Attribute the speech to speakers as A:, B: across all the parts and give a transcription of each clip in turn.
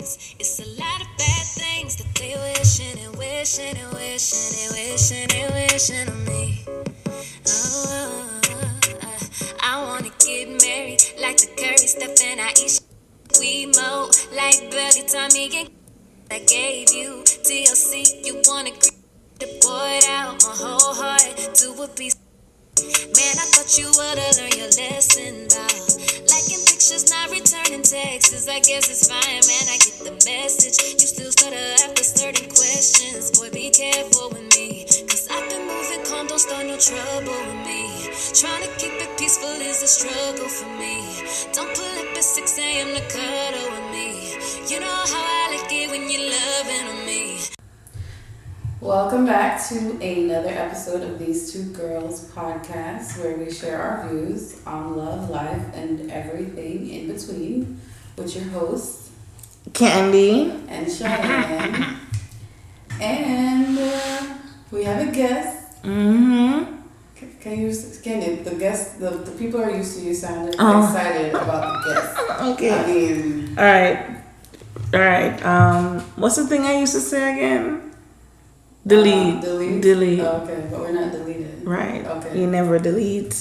A: friends. It's a lot of bad things that they wishing and wishing and wishing and wishing and wishing on me. Oh, I wanna get married like the Curry, Steph, and Aisha. We mo like Belly, Tommy, and I gave you TLC. You wanna pour it out my whole heart to a piece. Man, I thought you would've learned your lesson about liking pictures, not returning texts. I guess it's fine, man, I get the message. You still stutter after certain questions. Boy, be careful with me, cause I've been moving calm, don't start no trouble with me. Trying to keep it peaceful is a struggle for me. Don't pull up at 6 a.m. to cuddle with me. You know how I like it when you're loving on me.
B: Welcome back to another episode of These Two Girls podcast, where we share our views on love, life, and everything in between with your hosts,
C: Candy
B: and Cheyenne. And we have a guest.
C: Mm-hmm.
B: Can the guest, the people are used to you sounding excited about the guest.
C: Okay.
B: I mean,
C: All right. What's the thing I used to say again? Delete.
B: Delete. Oh, okay, but we're not deleted.
C: Right.
B: Okay.
C: You never delete.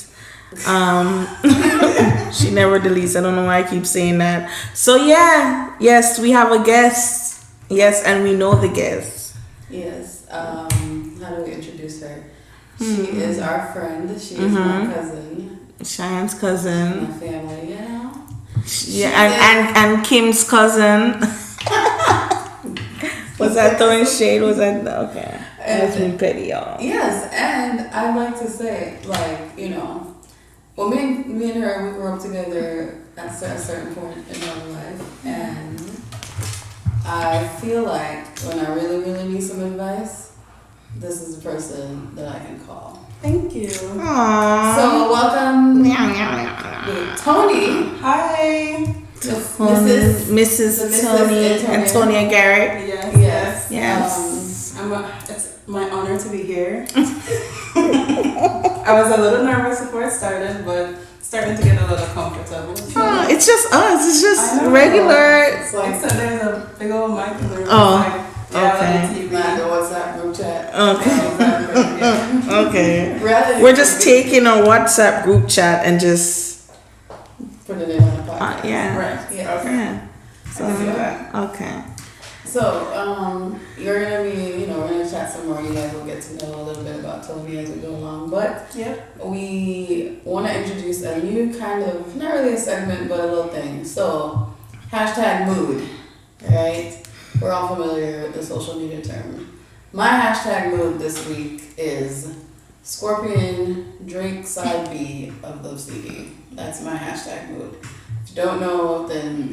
C: She never deletes. I don't know why I keep saying that. So yes, we have a guest. Yes, and we know the guest.
B: Yes. How do we introduce her? She is our friend. She is my cousin.
C: Cheyenne's cousin.
B: My family, you know.
C: And Kim's cousin. Was that throwing shade? Was that okay? That's me petty, y'all.
B: Yes, and I'd like to say, like, you know, well, me and her, we grew up together at a certain point in our life, and I feel like when I really, really need some advice, this is the person that I can call.
D: Thank you.
C: Aww.
B: So welcome, Tony.
D: Hi.
C: Mrs. Tony Antonia Garrett.
D: Yes. It's my honor to be here. I was a little nervous before it started, but starting to get a little comfortable.
C: It's just us. It's just regular.
D: It's like there's a big old mic in the room.
C: Okay.
B: Not the WhatsApp group chat.
C: Okay. We're just taking a WhatsApp group chat and just
B: putting it on the podcast.
C: Right.
B: Yeah.
C: Okay.
B: So, you're gonna be, we're gonna chat some more. You guys will get to know a little bit about Tony as we go along. But we want to introduce a new kind of, not really a segment, but a little thing. So, #mood, right? We're all familiar with the social media term. My #mood this week is Scorpion Drake side B of Love CD. That's my #mood. If you don't know, then,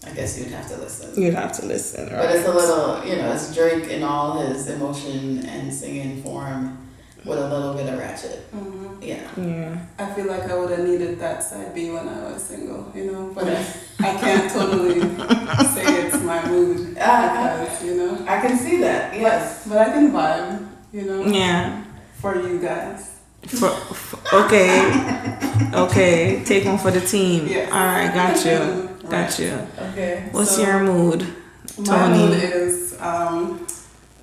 B: I guess you'd have to listen.
C: You'd have to listen, right?
B: But it's a little, it's Drake in all his emotion and singing form with a little bit of ratchet.
D: Mm-hmm.
B: Yeah.
D: I feel like I would have needed that side B when I was single, but I can't totally say it's my mood because,
B: I can see that, yes.
D: But I can vibe,
C: Yeah.
D: for you guys.
C: Okay. Take one for the team.
D: Yes.
C: All right, got you. Got you.
B: Okay.
C: What's your mood, Tony?
D: My mood is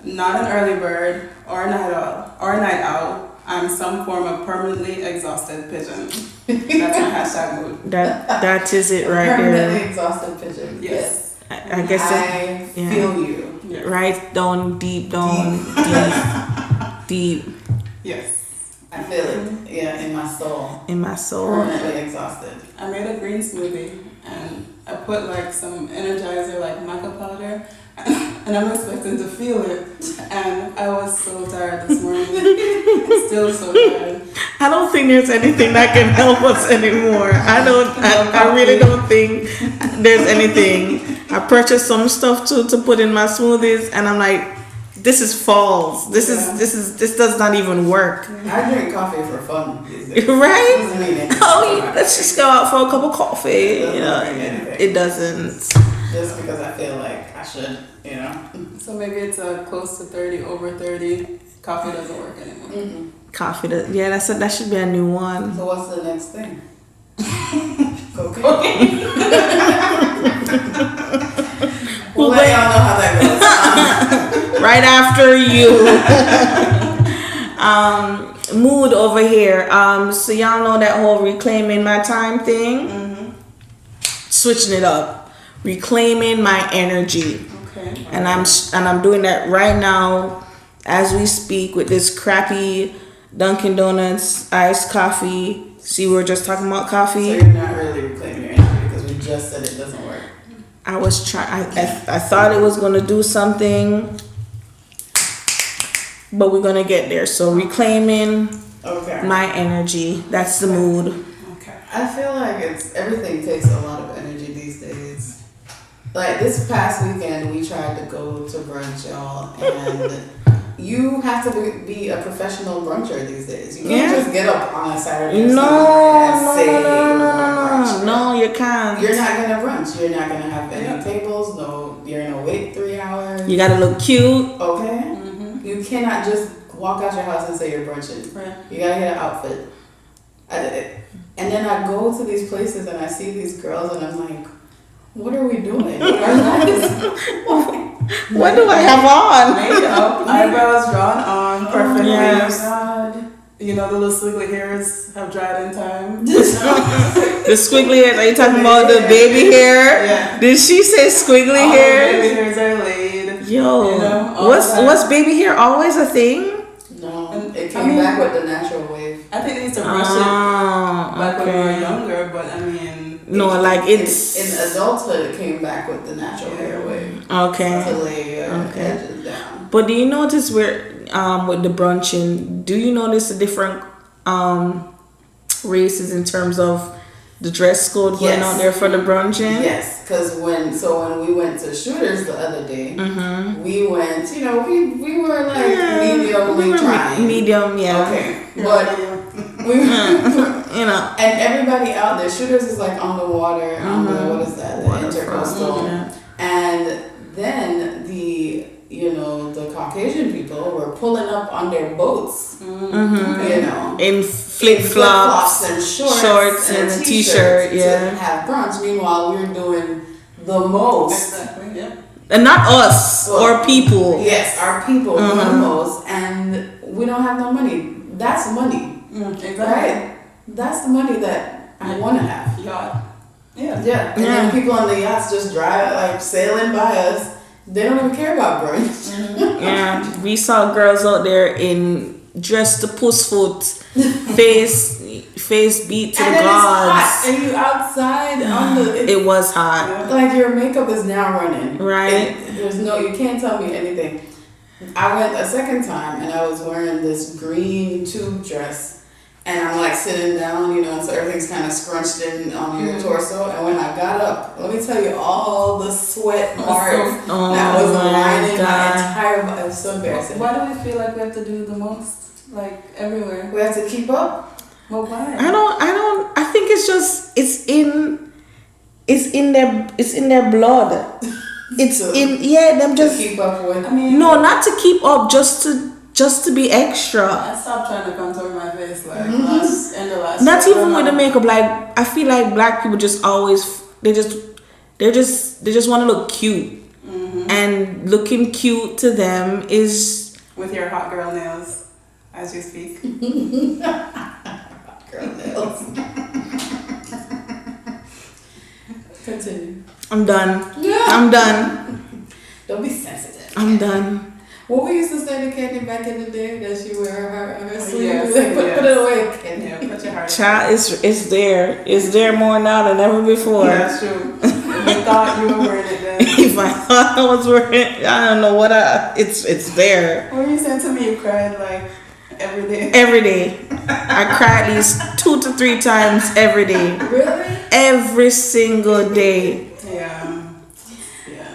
D: not an early bird or a night owl. I'm some form of permanently exhausted pigeon. That's my #mood.
C: That is it right
B: permanently
C: there.
B: exhausted pigeon. Yes.
C: I guess
B: I feel you.
D: Yes.
C: Right down, deep.
D: Yes.
B: I feel it. Yeah, in my soul.
C: In my soul.
B: Permanently exhausted.
D: I made a green smoothie and I put like some Energizer, like maca powder, and I'm expecting to feel it. And I was so tired this morning. Still so tired.
C: I don't think there's anything that can help us anymore. I really don't think there's anything. I purchased some stuff to put in my smoothies and I'm like, this is false. This does not even work.
B: I drink coffee for fun these days.
C: Right? Let's just go out for a cup of coffee. It doesn't.
B: Just because I feel like I should,
D: So maybe it's close to 30, over 30. Coffee doesn't work anymore.
B: Mm-hmm.
C: Coffee, that should be a new one.
B: So what's the next thing? Cocaine.
C: right after you. Mood over here. So y'all know that whole reclaiming my time thing. Switching it up, reclaiming my energy.
D: Okay.
C: And I'm doing that right now as we speak with this crappy Dunkin' Donuts iced coffee. See, we were just talking about
B: So
C: coffee.
B: you're not really reclaiming your energy because we just said it doesn't work.
C: I was trying. I thought it was gonna do something, but we're gonna get there. So reclaiming
B: Okay.
C: my energy. That's the mood.
D: Okay.
B: I feel like everything takes a lot of energy these days. Like this past weekend, we tried to go to brunch, y'all, and you have to be a professional bruncher these days. You can't just get up on a Saturday and say, hey, brunch.
C: No, you can't.
B: You're not gonna brunch. You're not gonna have any tables. No, you're gonna wait 3 hours.
C: You gotta look cute.
B: Okay. You cannot just walk out your house and say you're brunching.
D: Right.
B: You gotta get an outfit. And then I go to these places and I see these girls and I'm like, what are we doing?
C: What do I have on?
D: Makeup, eyebrows drawn on perfectly.
C: Yes.
B: God.
D: You know, the little squiggly hairs have dried in time.
C: The squiggly hairs. Are you talking about the baby hair?
D: Yeah.
C: Did she say squiggly
D: All
C: hair?
D: the baby hairs are laid.
C: Yo,
D: You know, all that.
C: was baby hair always a thing?
B: No,
D: And-
B: it
D: I
B: came
D: mean-
B: back with the natural wave.
D: I think they used to brush it back when we were younger, but I mean.
C: No, like it's
B: In adulthood, it came back with the natural hair wave
C: okay.
B: to lay your
C: Okay.
B: edges down.
C: But do you notice where with the brunching? Do you notice the different races in terms of the dress code going
B: Yes.
C: out there for the brunching?
B: Yes, because when we went to Shooters the other day, we went. You know, we were like mediumly trying.
C: Medium, yeah.
B: Okay, but we
C: You know.
B: and everybody out there. Shooters is like on the water, on the what is that? The
C: Waterfront,
B: intercoastal,
C: yeah.
B: and then the Caucasian people were pulling up on their boats. You know.
C: In flip flops
B: and
C: shorts and a
B: t-shirt
C: t-shirt, yeah.
B: to have brunch. Meanwhile, we're doing the most.
D: Exactly, yeah.
C: And not us or people.
B: Yes, our people do the most, and we don't have no money. That's money,
D: Exactly.
B: right? That's the money that I want to have.
D: Yacht. Yeah.
B: Yeah, and then people on the yachts just drive, like sailing by us. They don't even care about brunch.
C: Yeah, we saw girls out there in dress to puss foot, face beat to
B: And
C: the
B: then it's hot,
C: gods.
B: and you outside on the.
C: It was hot,
B: Like your makeup is now running.
C: right?
B: You can't tell me anything. I went a second time and I was wearing this green tube dress. And I'm like sitting down, you know, and so everything's kind of scrunched in on your torso. And when I got up, let me tell you, all the sweat marks that was lining my entire body. It was so embarrassing.
D: Why do we feel like we have to do the most? Like everywhere.
B: We have to keep up.
D: Well, why?
C: I think it's just it's in their blood. It's them
B: To
C: just
B: keep up with.
D: I mean,
C: no, not to keep up, just to be extra.
D: I stopped trying to contour my face like last
C: Not
D: year.
C: even with the makeup. Like I feel like black people just always they just want to look cute, and looking cute to them is
D: With your hot girl nails, as you speak.
B: Girl nails. Continue.
C: I'm done.
B: Yeah.
C: I'm done.
B: Don't be sensitive.
C: I'm done.
B: What we used to say to Candy back in the day, that she wear her sleeve.
D: Yes,
B: Like, put
D: yes.
B: it away, Candy.
D: Yeah, put your heart in.
C: Child, it's there. It's there more now than ever before.
D: That's true. If you thought you were wearing it then.
C: If I thought I was wearing it, I don't know what it's there.
D: What were you saying to me? You cried like every day.
C: Every day. I cry at least 2 to 3 times every day.
B: Really?
C: Every single day.
D: Yeah.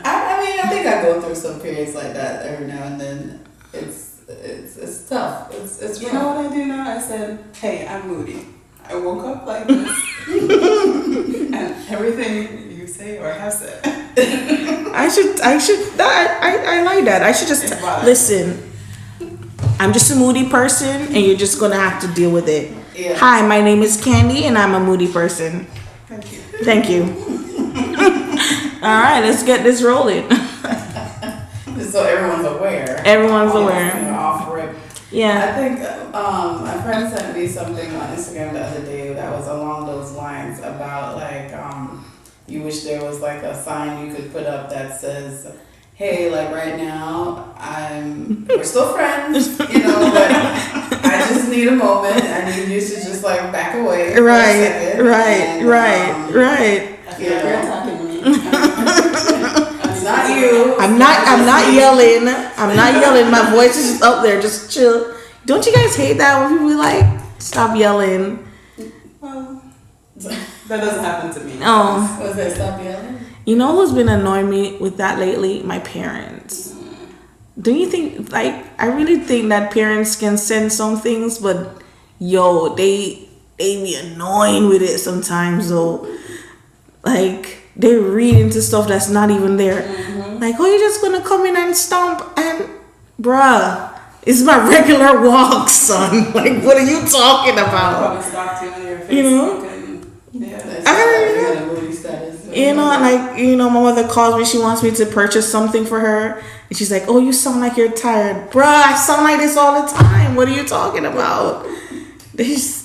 B: I mean, I think I go through some periods like that every now and then. It's tough. It's
D: You
B: rough.
D: know what I do now? I said, hey, I'm moody. I woke up like this. And everything you say or have said.
C: I like that. I should just
D: It's valid.
C: listen. I'm just a moody person, and you're just gonna have to deal with it.
B: Yeah.
C: Hi, my name is Candy, and I'm a moody person.
D: Thank you.
C: Thank you. All right, let's get this rolling.
B: So everyone's aware.
C: Everyone's
B: You
C: aware.
B: know, off rip.
C: Yeah.
B: I think my friend sent me something on Instagram the other day that was along those lines about like you wish there was like a sign you could put up that says, hey, like right now we're still friends, you know, but I just need a moment. I need you to just like back away for a second.
C: Right.
D: I feel like you're attacking me.
B: It's not you.
C: I'm not yelling. I'm not yelling. My voice is just up there. Just chill. Don't you guys hate that when people be like, stop yelling?
D: Well, that doesn't happen to me.
C: Oh.
B: Was that stop yelling?
C: You know who's been annoying me with that lately? My parents. Do you think, like, I really think that parents can send some things, but yo, they be annoying with it sometimes though. Like, they read into stuff that's not even there. Like, oh, you're just gonna come in and stomp and bruh, it's my regular walk, son. Like, what are you talking about?
D: Probably stalked you on your Facebook.
C: You know? You know, like, you know, my mother calls me, she wants me to purchase something for her. And she's like, oh, you sound like you're tired. Bruh, I sound like this all the time. What are you talking about? These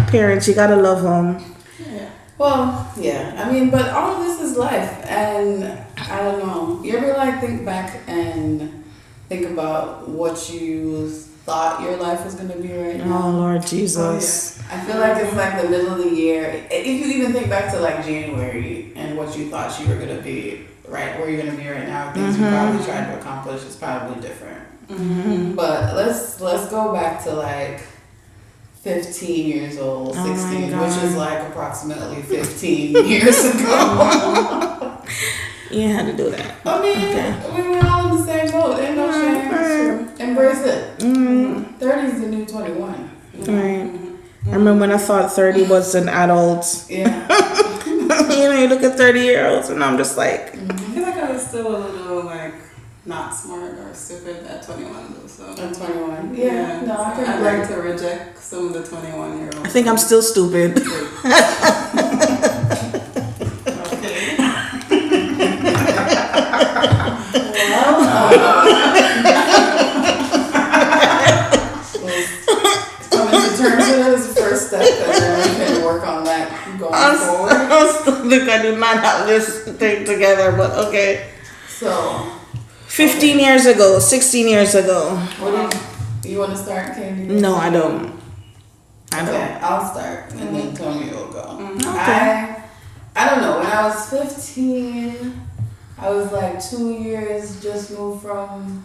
C: parents, you gotta love them.
B: Yeah. Well, yeah. I mean, but all of this is life. And I don't know. You ever like think back and think about what you thought your life was going to be right now?
C: Oh, Lord Jesus.
B: I feel like it's like the middle of the year. If you even think back to like January and what you thought you were going to be, right, where you're going to be right now, things you probably tried to accomplish is probably different. But let's go back to like 15 years old, 16, which is like approximately 15 years ago.
C: You had to do that.
B: I mean, we were all in the same boat. Ain't no shame. Embrace it. 30 is the new 21.
C: Right. I remember when I thought 30 was an adult.
B: Yeah.
C: You know, you look at 30-year-olds and I'm just like.
D: I feel like I was still a little like not smart or stupid at 21 though. So
B: I'm 21. Yeah. No,
D: I'd like to reject some of the 21-year-olds.
C: I think I'm still stupid.
B: Coming to terms with it is the first step, and then we can work on that going forward.
C: I do not have this thing together, but okay.
B: So,
C: 15 years ago, 16 years ago.
B: what do you want to start, Candy?
C: No, I don't.
B: Okay, I'll start, and then Tony will go.
C: Okay.
B: I don't know. When I was 15, I was like 2 years just moved from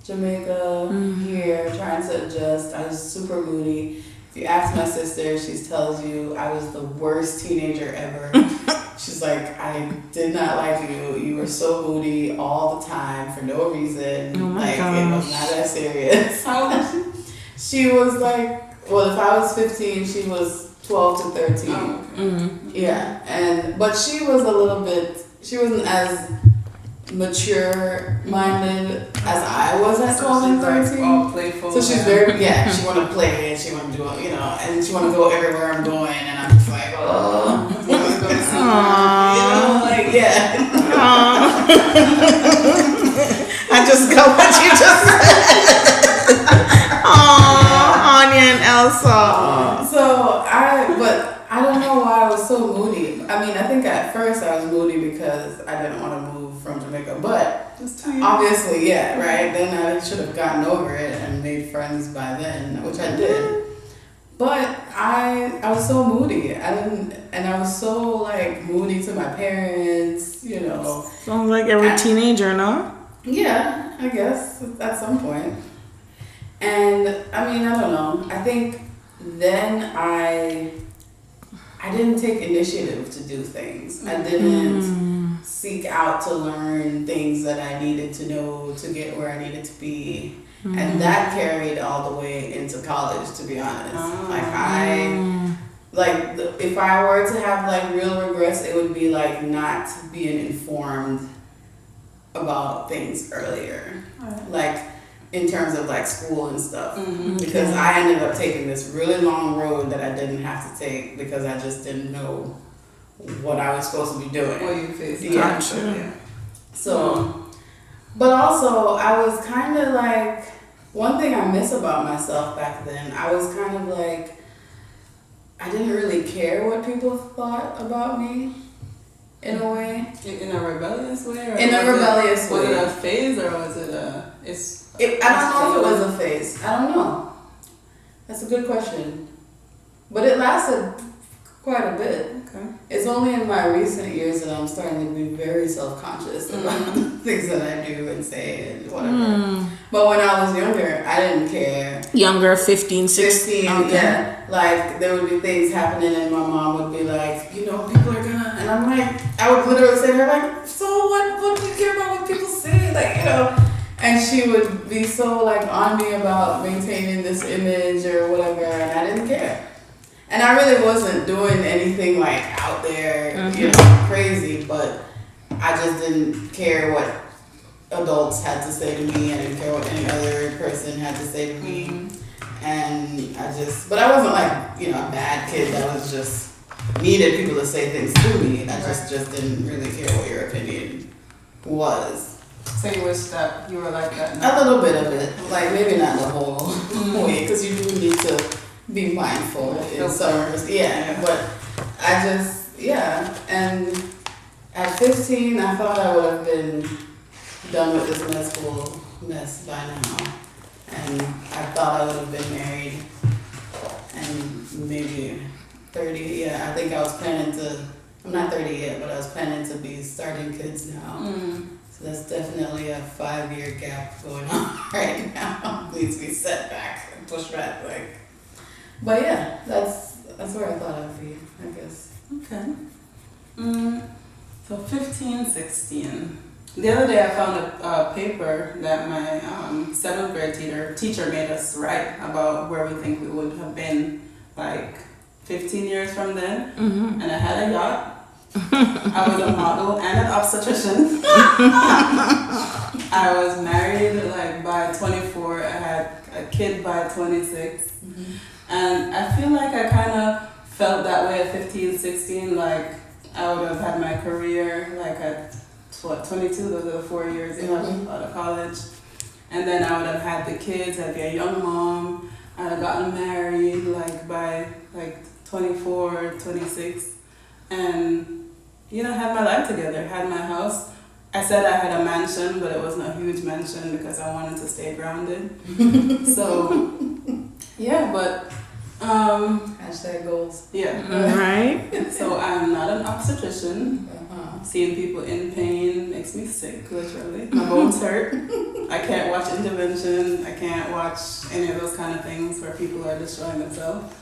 B: Jamaica here, trying to adjust. I was super moody. If you ask my sister, she tells you I was the worst teenager ever. She's like, I did not like you. You were so moody all the time for no reason.
C: Oh my
B: like,
C: gosh.
B: it was not that serious.
D: How old was she?
B: She was like, well, if I was 15, she was 12 to 13.
D: Oh, okay.
B: Yeah, but she was a little bit, she wasn't as mature minded as I was at 12 and 13.
D: All playful.
B: So she's very, she want to play and she want to do, you know, and she want to go everywhere I'm going, and I'm just like, oh, I want to go to see her. You know, like, yeah.
C: I just got what you just said. Aww, Anya and Elsa.
B: So but I don't know why I was so moody. I mean, I think at first I was moody because I didn't want to move from Jamaica, but
D: Just 2 years.
B: obviously, yeah, right? Then I should have gotten over it and made friends by then, which I did. But I was so moody. And I was so like moody to my parents, you know.
C: Sounds like every teenager, no?
B: Yeah, I guess at some point. And I mean, I don't know. I think then I didn't take initiative to do things. I didn't seek out to learn things that I needed to know to get where I needed to be. And that carried all the way into college, to be honest. If I were to have like real regrets, it would be like not being informed about things earlier. Like in terms of like school and stuff. Because I ended up taking this really long road that I didn't have to take because I just didn't know what I was supposed to be doing.
D: What you faced.
B: Yeah.
D: Yeah.
B: So But also, I was kind of like, one thing I miss about myself back then, I was kind of like, I didn't really care what people thought about me, in a way.
D: In a rebellious way? Or
B: In a rebellious way.
D: Was it a phase or was it a...
B: I don't know if it was a phase. I don't know. That's a good question. But it lasted quite a bit.
D: Okay.
B: It's only in my recent years that I'm starting to be very self-conscious about the things that I do and say and whatever. But when I was younger, I didn't care.
C: Younger, 15, 16.
B: 15, yeah. Like, there would be things happening and my mom would be like, you know, people are gonna... And I'm like, I would literally say to her, like, so what do you care about what people say? Like, you know... And she would be so, like, on me about maintaining this image or whatever, and I didn't care. And I really wasn't doing anything, like, out there, you know, crazy, but I just didn't care what adults had to say to me. I didn't care what any other person had to say to me. And but I wasn't, like, you know, a bad kid that was just needed people to say things to me. I just didn't really care what your opinion was.
D: So you wish that you were like that now?
B: A little bit of it. Like, maybe not the whole way, because you do need to be mindful in some ways. Yeah, but I just, and at 15, I thought I would have been done with this med school mess by now. And I thought I would have been married and maybe 30. I think I was planning to, I'm not 30 yet, but I was planning to be starting kids now. So that's definitely a 5-year gap going on right now. Needs to be set back and pushed back, like. But yeah, that's where I thought I'd be, I guess.
D: Okay. So 15, 16. The other day I found a paper that my 7th grade teacher made us write about where we think we would have been like 15 years from then. And I had a yacht. I was a model and an obstetrician. I was married like by 24. I had a kid by 26. And I feel like I kind of felt that way at 15, 16. Like I would have had my career like at 22. Those are the 4 years out of college. And then I would have had the kids. I'd be a young mom. I'd have gotten married like by like 24, 26. And you know, had my life together, had my house. I said I had a mansion, but it wasn't a huge mansion because I wanted to stay grounded. So, yeah, but...
B: Hashtag goals.
D: Yeah.
C: Right.
D: So I'm not an obstetrician. Seeing people in pain makes me sick, literally. My bones hurt. I can't watch intervention. I can't watch any of those kind of things where people are destroying themselves.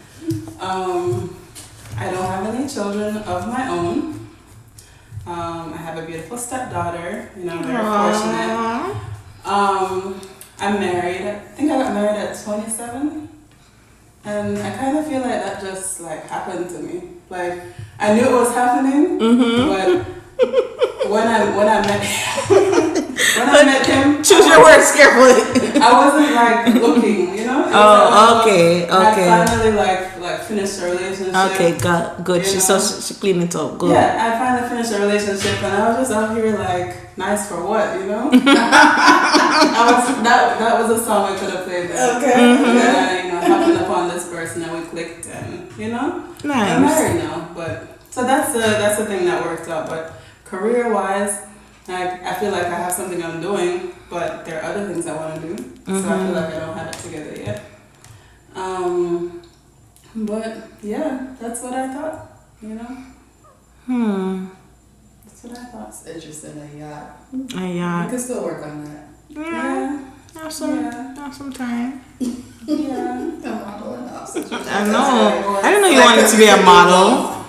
D: I don't have any children of my own. I have a beautiful stepdaughter, you know, I'm very fortunate. I'm married. I think I got married at 27. And I kind of feel like that just like happened to me. Like I knew it was happening, but when I met him,
C: choose your words carefully.
D: I wasn't like looking, you know.
C: Okay.
D: I finally like finished a relationship.
C: Okay, good. She cleaned it up. Good.
D: Yeah, I finally finished a relationship, and I was just out here like, nice for what, you know? That was a song I could have played there.
B: Okay.
D: And then I, happened upon this person, and we clicked, and you know,
C: nice.
D: I'm married now, but so that's the thing that worked out. But career-wise, I feel like I have something I'm doing, but there are other things I want to do. So I feel like I don't have it together yet. But yeah, that's what I thought, you know? That's what I thought.
B: It's interesting, a yacht.
C: Yeah.
B: You can still work on that.
C: Yeah. Have some time.
D: Yeah.
B: A model and obstetrician.
C: I know. I didn't know you wanted to be a model.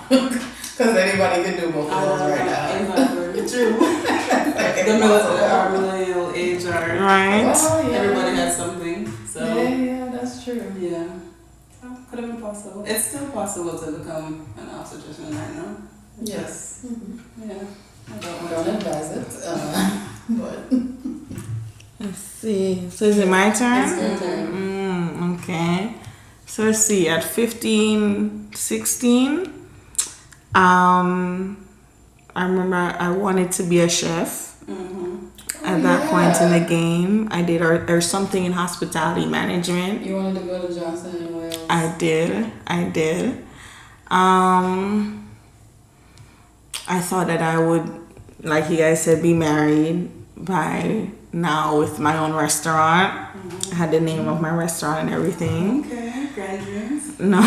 B: Because anybody can do both of those right now.
D: Exactly. True. Our millennial age are
C: Right.
B: Well, yeah.
D: everybody has something. So
B: Yeah, that's true.
D: yeah. So could have been possible. It's still possible to become an obstetrician right now.
B: Yes.
D: Yeah. I
B: Don't
D: don't want
B: advise it. But
C: Let's see. So is it my turn?
B: it's your turn.
C: Okay. So let's see. At 15, 16, I remember I wanted to be a chef.
D: to.
C: I at that point in the game. I did, or something in hospitality management.
B: You wanted to go to Johnson and Wales.
C: I did. I thought that I would, like you guys said, be married by now with my own restaurant. I had the name of my restaurant and everything.
D: Okay, grand dreams.
C: No.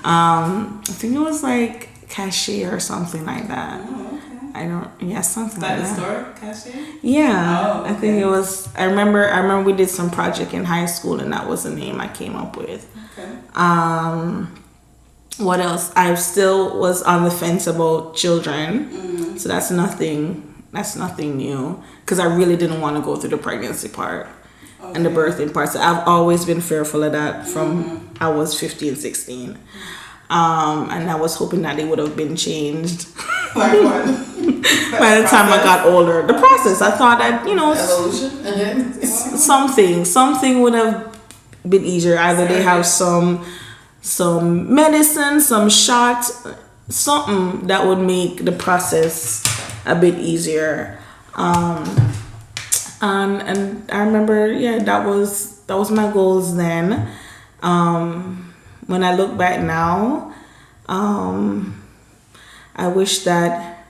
C: I think it was like cashier or something like that.
D: Oh, okay.
C: Something
D: That
C: like that.
D: historic cashier?
C: Yeah,
D: Oh,
C: I think
D: okay.
C: it was. I remember we did some project in high school, and that was the name I came up with.
D: Okay.
C: What else? I still was on the fence about children, so that's nothing. That's nothing new because I really didn't want to go through the pregnancy part and the birthing part. So I've always been fearful of that from I was 15, 16. And I was hoping that it would have been changed.
D: Like what?
C: By the time I got older, the process, I thought that,
B: Evolution. And then
C: something would have been easier. Either they have some medicine, some shot, something that would make the process a bit easier. And I remember, that was my goals then. When I look back now, I wish that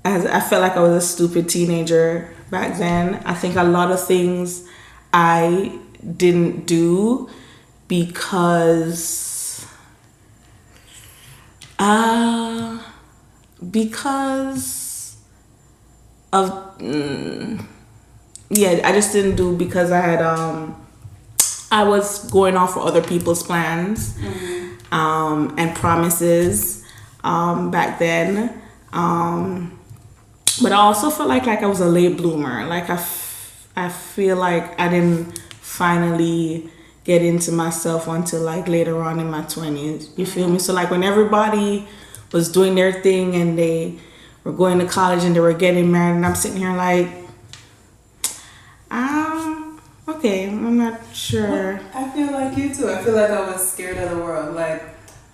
C: I felt like I was a stupid teenager back then. I think a lot of things I didn't do because of I just didn't do because I had I was going off for other people's plans and promises back then. But I also felt like I was a late bloomer. Like I feel like I didn't finally get into myself until like later on in my 20s. You feel me? So like when everybody was doing their thing and they were going to college and they were getting married, and I'm sitting here like, okay, I'm not sure.
D: I feel like you too. I feel like I was scared of the world. Like,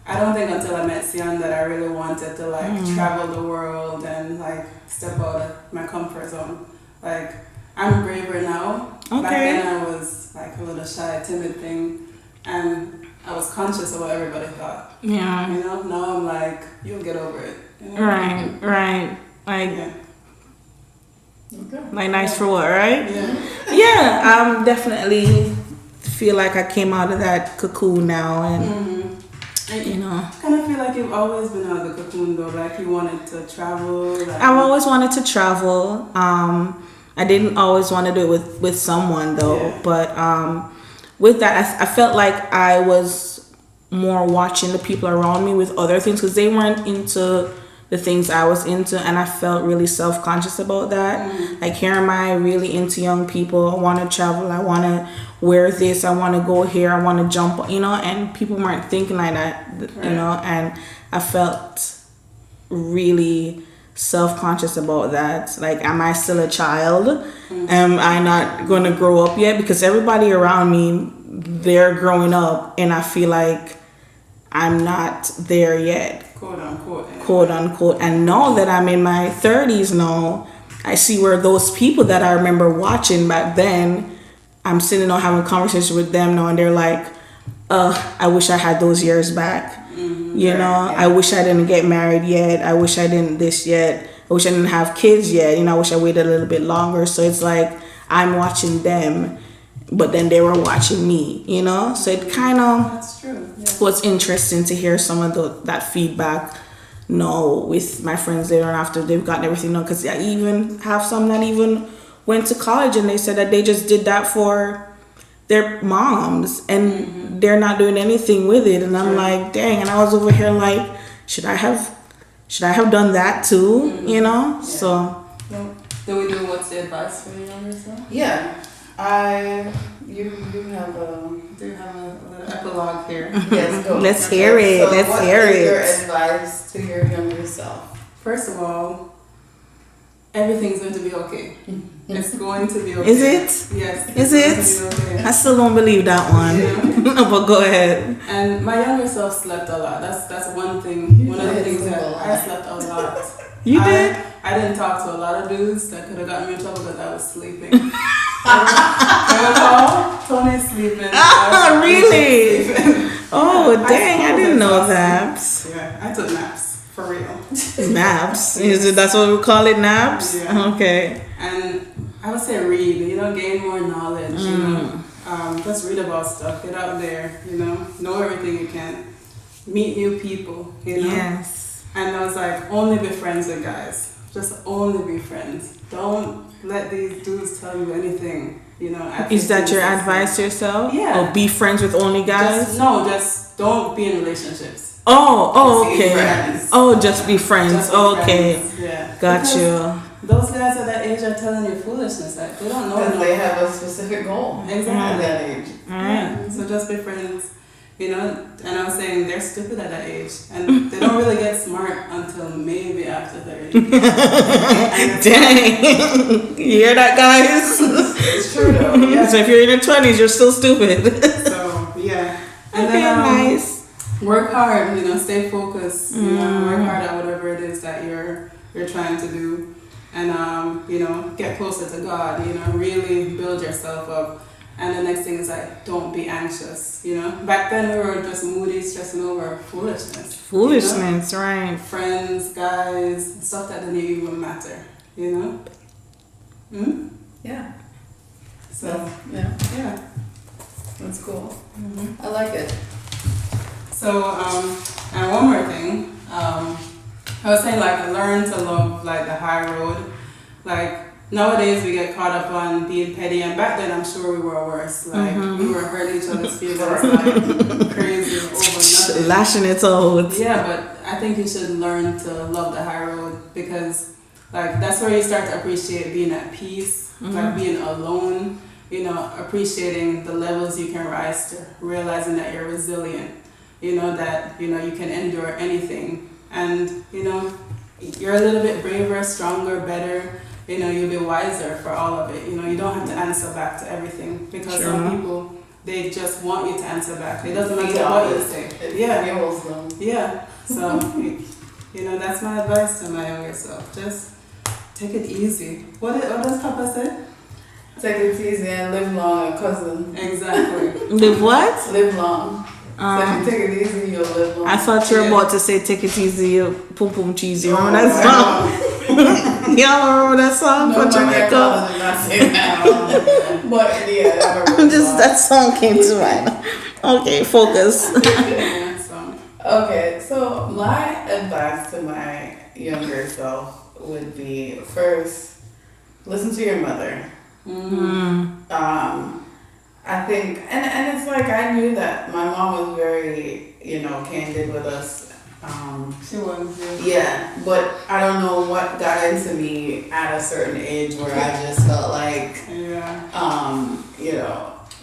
D: I don't think until I met Sion that I really wanted to like travel the world and like step out of my comfort zone. Like, I'm braver now.
C: Okay.
D: Back then I was like a little shy, timid thing, and I was conscious of what everybody thought.
C: Yeah.
D: Now I'm like, you'll get over it.
C: Right. Like,
B: Okay.
C: like nice for what, right?
D: Yeah.
C: Definitely feel like I came out of that cocoon now, and
D: I kind of feel like you've always been out of the cocoon though. Like you wanted to travel. Like,
C: I've always wanted to travel. I didn't always want to do it with someone though, but with that, I felt like I was more watching the people around me with other things because they weren't into the things I was into, and I felt really self-conscious about that. Like, here am I really into young people. I want to travel. I want to wear this. I want to go here. I want to jump, and people weren't thinking like that, and I felt really self-conscious about that. Like, am I still a child? Am I not going to grow up yet? Because everybody around me, they're growing up, and I feel like I'm not there yet. Quote unquote. And now that I'm in my 30s now, I see where those people that I remember watching back then, I'm sitting down having conversations with them now, and they're like, I wish I had those years back. I wish I didn't get married yet. I wish I didn't this yet. I wish I didn't have kids yet. I wish I waited a little bit longer. So it's like I'm watching them, but then they were watching me, So it kind of
D: That's true. Yeah.
C: was interesting to hear some of that feedback with my friends later on after they've gotten everything done. Because I even have some that even went to college and they said that they just did that for their moms and they're not doing anything with it. And I'm like, dang. And I was over here like, should I have done that too? So.
D: Do we do what's the advice for the younger self?
B: Yeah. You have a
D: little epilogue here?
B: Yes, go.
C: Let's hear it.
B: So
C: Let's
B: what
C: hear
B: is
C: it.
B: your advice to your younger self?
D: First of all, everything's going to be okay. It's going to be okay.
C: Is it?
D: Yes.
C: Is
D: it's
C: it?
D: going to be okay.
C: I still don't believe that one. But go ahead.
D: And my younger self slept a lot. That's one thing. One of the things that I slept a lot.
C: You did?
D: I didn't talk to a lot of dudes that could have gotten me in trouble because I was sleeping. Tony's sleeping.
C: Really?
D: Sleeping.
C: Oh, dang, I didn't know that.
D: Yeah, I took naps, for real.
C: Naps? That's what we call it, naps?
D: Yeah.
C: Okay.
D: And I would say read, gain more knowledge, just read about stuff, get out there, know everything you can, meet new people,
C: Yes.
D: And I was like, only be friends with guys, just only be friends. Don't let these dudes tell you anything,
C: Is that your advice to yourself?
D: Yeah.
C: Or be friends with only guys?
D: Just don't be in relationships.
C: Oh,
B: Just be
C: okay.
B: friends.
C: Oh, just be friends.
D: Just be
C: Okay.
D: friends. Yeah.
C: Got
D: Because
C: you.
D: those guys at that age are telling you foolishness. Like, they don't know.
B: Because they have a specific goal
D: Exactly.
B: at that age.
D: Yeah. So just be friends. And I was saying they're stupid at that age, and they don't really get smart until maybe after 30.
C: Dang. You hear that, guys?
B: It's true though.
D: Yeah.
C: So if you're in your 20s, you're still stupid.
D: So yeah. And
C: Okay,
D: then
C: nice.
D: work hard. Stay focused. Work hard at whatever it is that you're trying to do, and get closer to God. Really build yourself up. And the next thing is like, don't be anxious. Back then we were just moody, stressing over foolishness.
C: Foolishness, right.
D: Friends, guys, stuff that didn't even matter.
B: Yeah.
D: So
B: Yeah. That's cool. I like it.
D: So and one more thing, I was saying like learn to love like the high road. Like nowadays we get caught up on being petty, and back then I'm sure we were worse. Like we were hurting each other's feelings like crazy over nothing.
C: Lashing it out.
D: Yeah, but I think you should learn to love the high road, because like that's where you start to appreciate being at peace, like being alone, appreciating the levels you can rise to, realizing that you're resilient, that you can endure anything, and you're a little bit braver, stronger, better. You'll be wiser for all of it. You don't have to answer back to everything, because some people, they just want you to answer back. It doesn't matter what you say.
B: It
D: Yeah.
B: fuels them.
D: Yeah. So, that's my advice to my younger self. Just take it easy. What does Papa say?
B: Take it easy and live long, cousin.
D: Exactly.
C: Live what?
B: Live long. So if you take it easy, you'll live long.
C: I thought you were about to say take it easy, pum pum cheesy. Remember that song? Y'all remember that song from Jamaica?
B: did not say that. But yeah, I remember
C: Just that song came to mind. Okay, focus.
D: Yeah, so.
B: Okay, so my advice to my younger self would be, first, listen to your mother. I think, and it's like I knew that my mom was very, candid with us.
D: She was.
B: Yeah, but I don't know what got into me at a certain age where I just felt like,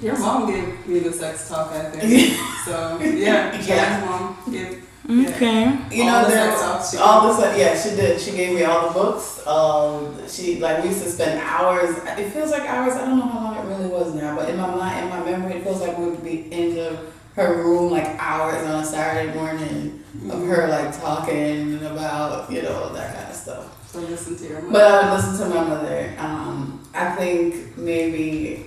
D: Your mom gave me the sex talk, I think. So, yeah.
B: Yeah.
D: Mom gave.
C: Okay.
D: All the sex talks.
B: She did. She gave me all the books. We used to spend hours. It feels like hours. I don't know how long it really was now, but in my mind, in my memory, it feels like we would be in her room like hours on a Saturday morning of her like talking about that kind of stuff.
D: So listen to your mom.
B: But I would listen to my mother. I think maybe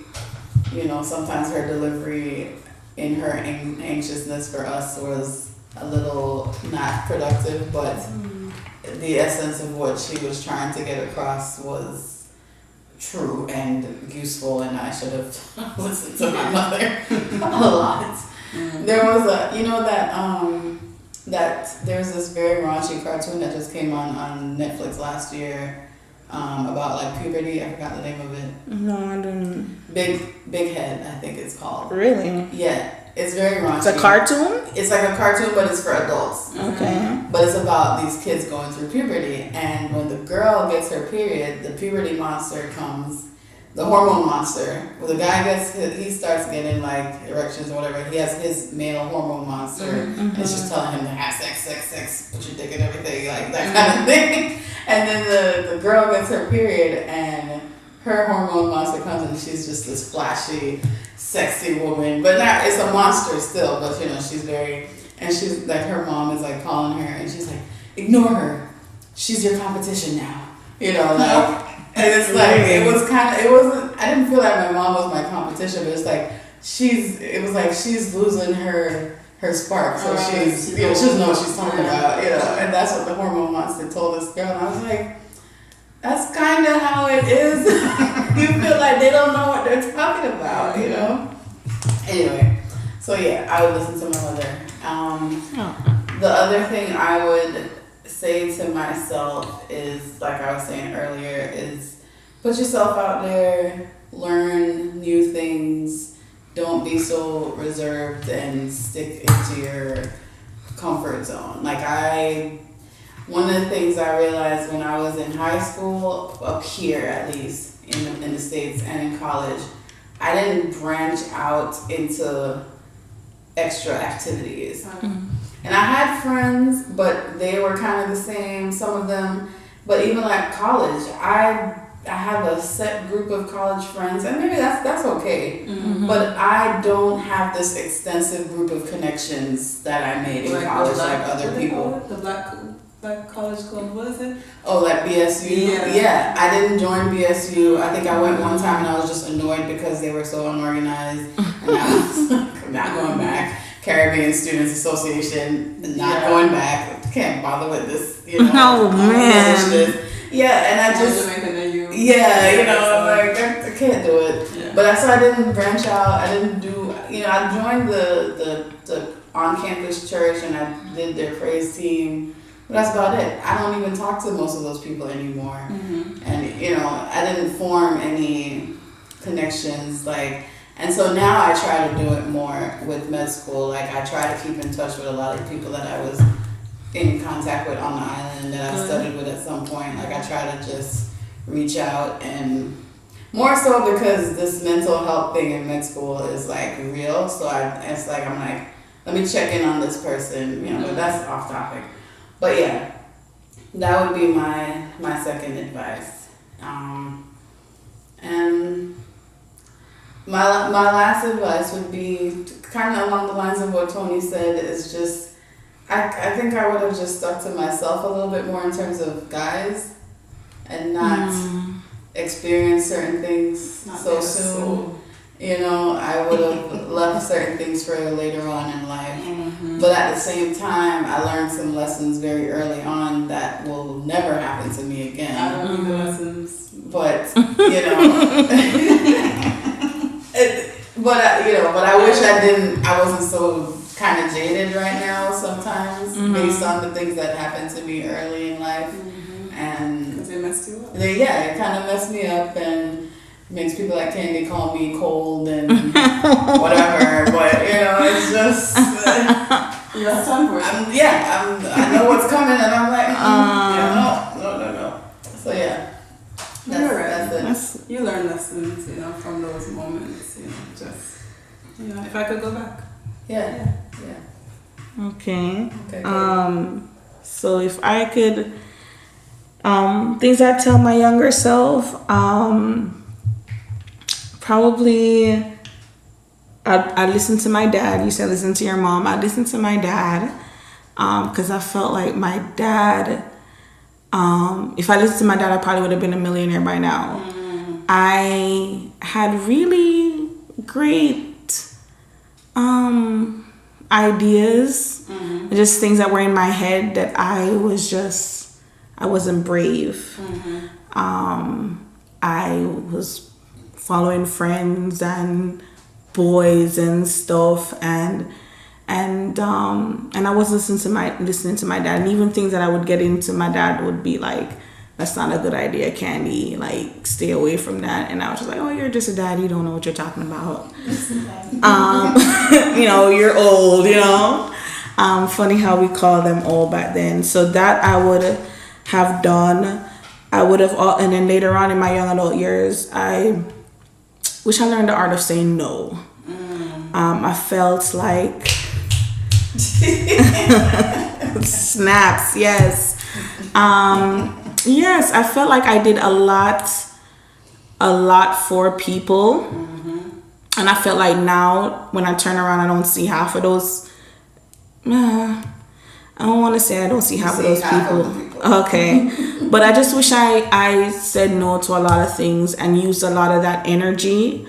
B: sometimes her delivery in her anxiousness for us was a little not productive, but the essence of what she was trying to get across was true and useful, and I should have listened to my mother a lot. There was there's this very raunchy cartoon that just came on Netflix last year about like puberty. I forgot the name of it.
C: No, I don't.
B: Big Head, I think it's called.
C: Really?
B: Yeah. It's very raunchy.
C: It's a cartoon?
B: It's like a cartoon, but it's for adults.
C: Okay.
B: But it's about these kids going through puberty, and when the girl gets her period, the puberty monster comes, the hormone monster. Well, the guy he starts getting like erections or whatever. He has his male hormone monster, and it's just telling him to have sex, put your dick in everything, like that kind of thing. And then the girl gets her period, and her hormone monster comes, and she's just this flashy, sexy woman, but not, it's a monster still, but she's very, and she's like, her mom is like calling her, and she's like, ignore her, she's your competition now, you know, like, and it's like, it was kind of, it wasn't, I didn't feel like my mom was my competition, but it's like, it was like she's losing her spark, so she's, you know, she doesn't know what she's talking about, you know, and that's what the hormone monster told this girl, and I was like, that's kind of how it is. You feel like they don't know what they're talking about, you know? Anyway, so yeah, I would listen to my mother. The other thing I would say to myself is, like I was saying earlier, is put yourself out there, learn new things, don't be so reserved and stick into your comfort zone. Like one of the things I realized when I was in high school, up here at least, in the States and in college, I didn't branch out into extra activities. And I had friends, but they were kind of the same, some of them. But even like college, I have a set group of college friends, and maybe that's okay. But I don't have this extensive group of connections that I made in college like other people.
D: The Black College Club, what is it?
B: Oh, like BSU? Yeah, I didn't join BSU. I think I went one time and I was just annoyed because they were so unorganized. And I was not going back. Caribbean Students Association, not going back. Can't bother with this, you know.
C: Oh, man.
B: Yeah, and I just, yeah, you know, like, I can't do it. Yeah. But I didn't branch out. I didn't do, you know, I joined the on-campus church and I did their praise team. But that's about it. I don't even talk to most of those people anymore. And, you know, I didn't form any connections, like, and so now I try to do it more with med school. Like, I try to keep in touch with a lot of people that I was in contact with on the island that I studied with at some point. Like, I try to just reach out, and more so because this mental health thing in med school is like real. So it's like, I'm like, let me check in on this person, you know, but that's off topic. But yeah, that would be my second advice. And my last advice would be kind of along the lines of what Tony said, is just, I think I would have just stuck to myself a little bit more in terms of guys and not experience certain things so soon. You know, I would have left certain things for later on in life. But at the same time, I learned some lessons very early on that will never happen to me again.
D: I don't need the lessons.
B: But, you know. But I wish I wasn't so kind of jaded right now sometimes based on the things that happened to me early in life. And
D: because it messed you up.
B: It kind of messed me up and makes people like Candy call me cold and whatever. But, you know, it's just...
D: you have time for it.
B: I know what's coming and I'm like, no. So, yeah. That's it.
D: You learn lessons, you know, from those moments, you know, just, you know, if I could go back.
B: Yeah.
C: Okay. So if I could, things I'd tell my younger self, probably I'd listen to my dad. You said listen to your mom. I'd listen to my dad, because I felt like my dad, if I listened to my dad, I probably would have been a millionaire by now. I had really great ideas, just things that were in my head that I wasn't brave. I was following friends and boys and stuff, and I was listening to my dad, and even things that I would get into, my dad would be like, that's not a good idea, Candy, like, stay away from that. And I was just like, oh, you're just a dad, you don't know what you're talking about. You know, you're old, you know. Funny how we call them old back then. So that I would have done. I would have, and then later on in my young adult years, I wish I learned the art of saying no. I felt like snaps, yes. Yes, I felt like I did a lot for people. And I felt like now when I turn around, I don't see half of those. I don't want to say I don't see half of those people. Okay. But I just wish I said no to a lot of things and used a lot of that energy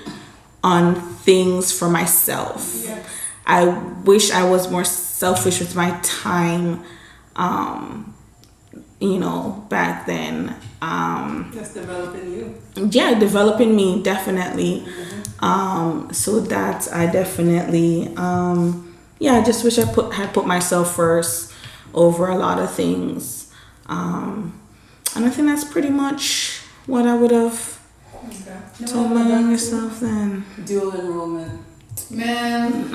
C: on things for myself.
D: Yes.
C: I wish I was more selfish with my time, back then.
D: Just developing you.
C: Yeah, developing me, definitely. So that I definitely, I just wish I had put myself first over a lot of things. And I think that's pretty much what I would have told my younger self then.
D: Dual enrollment.
B: Man,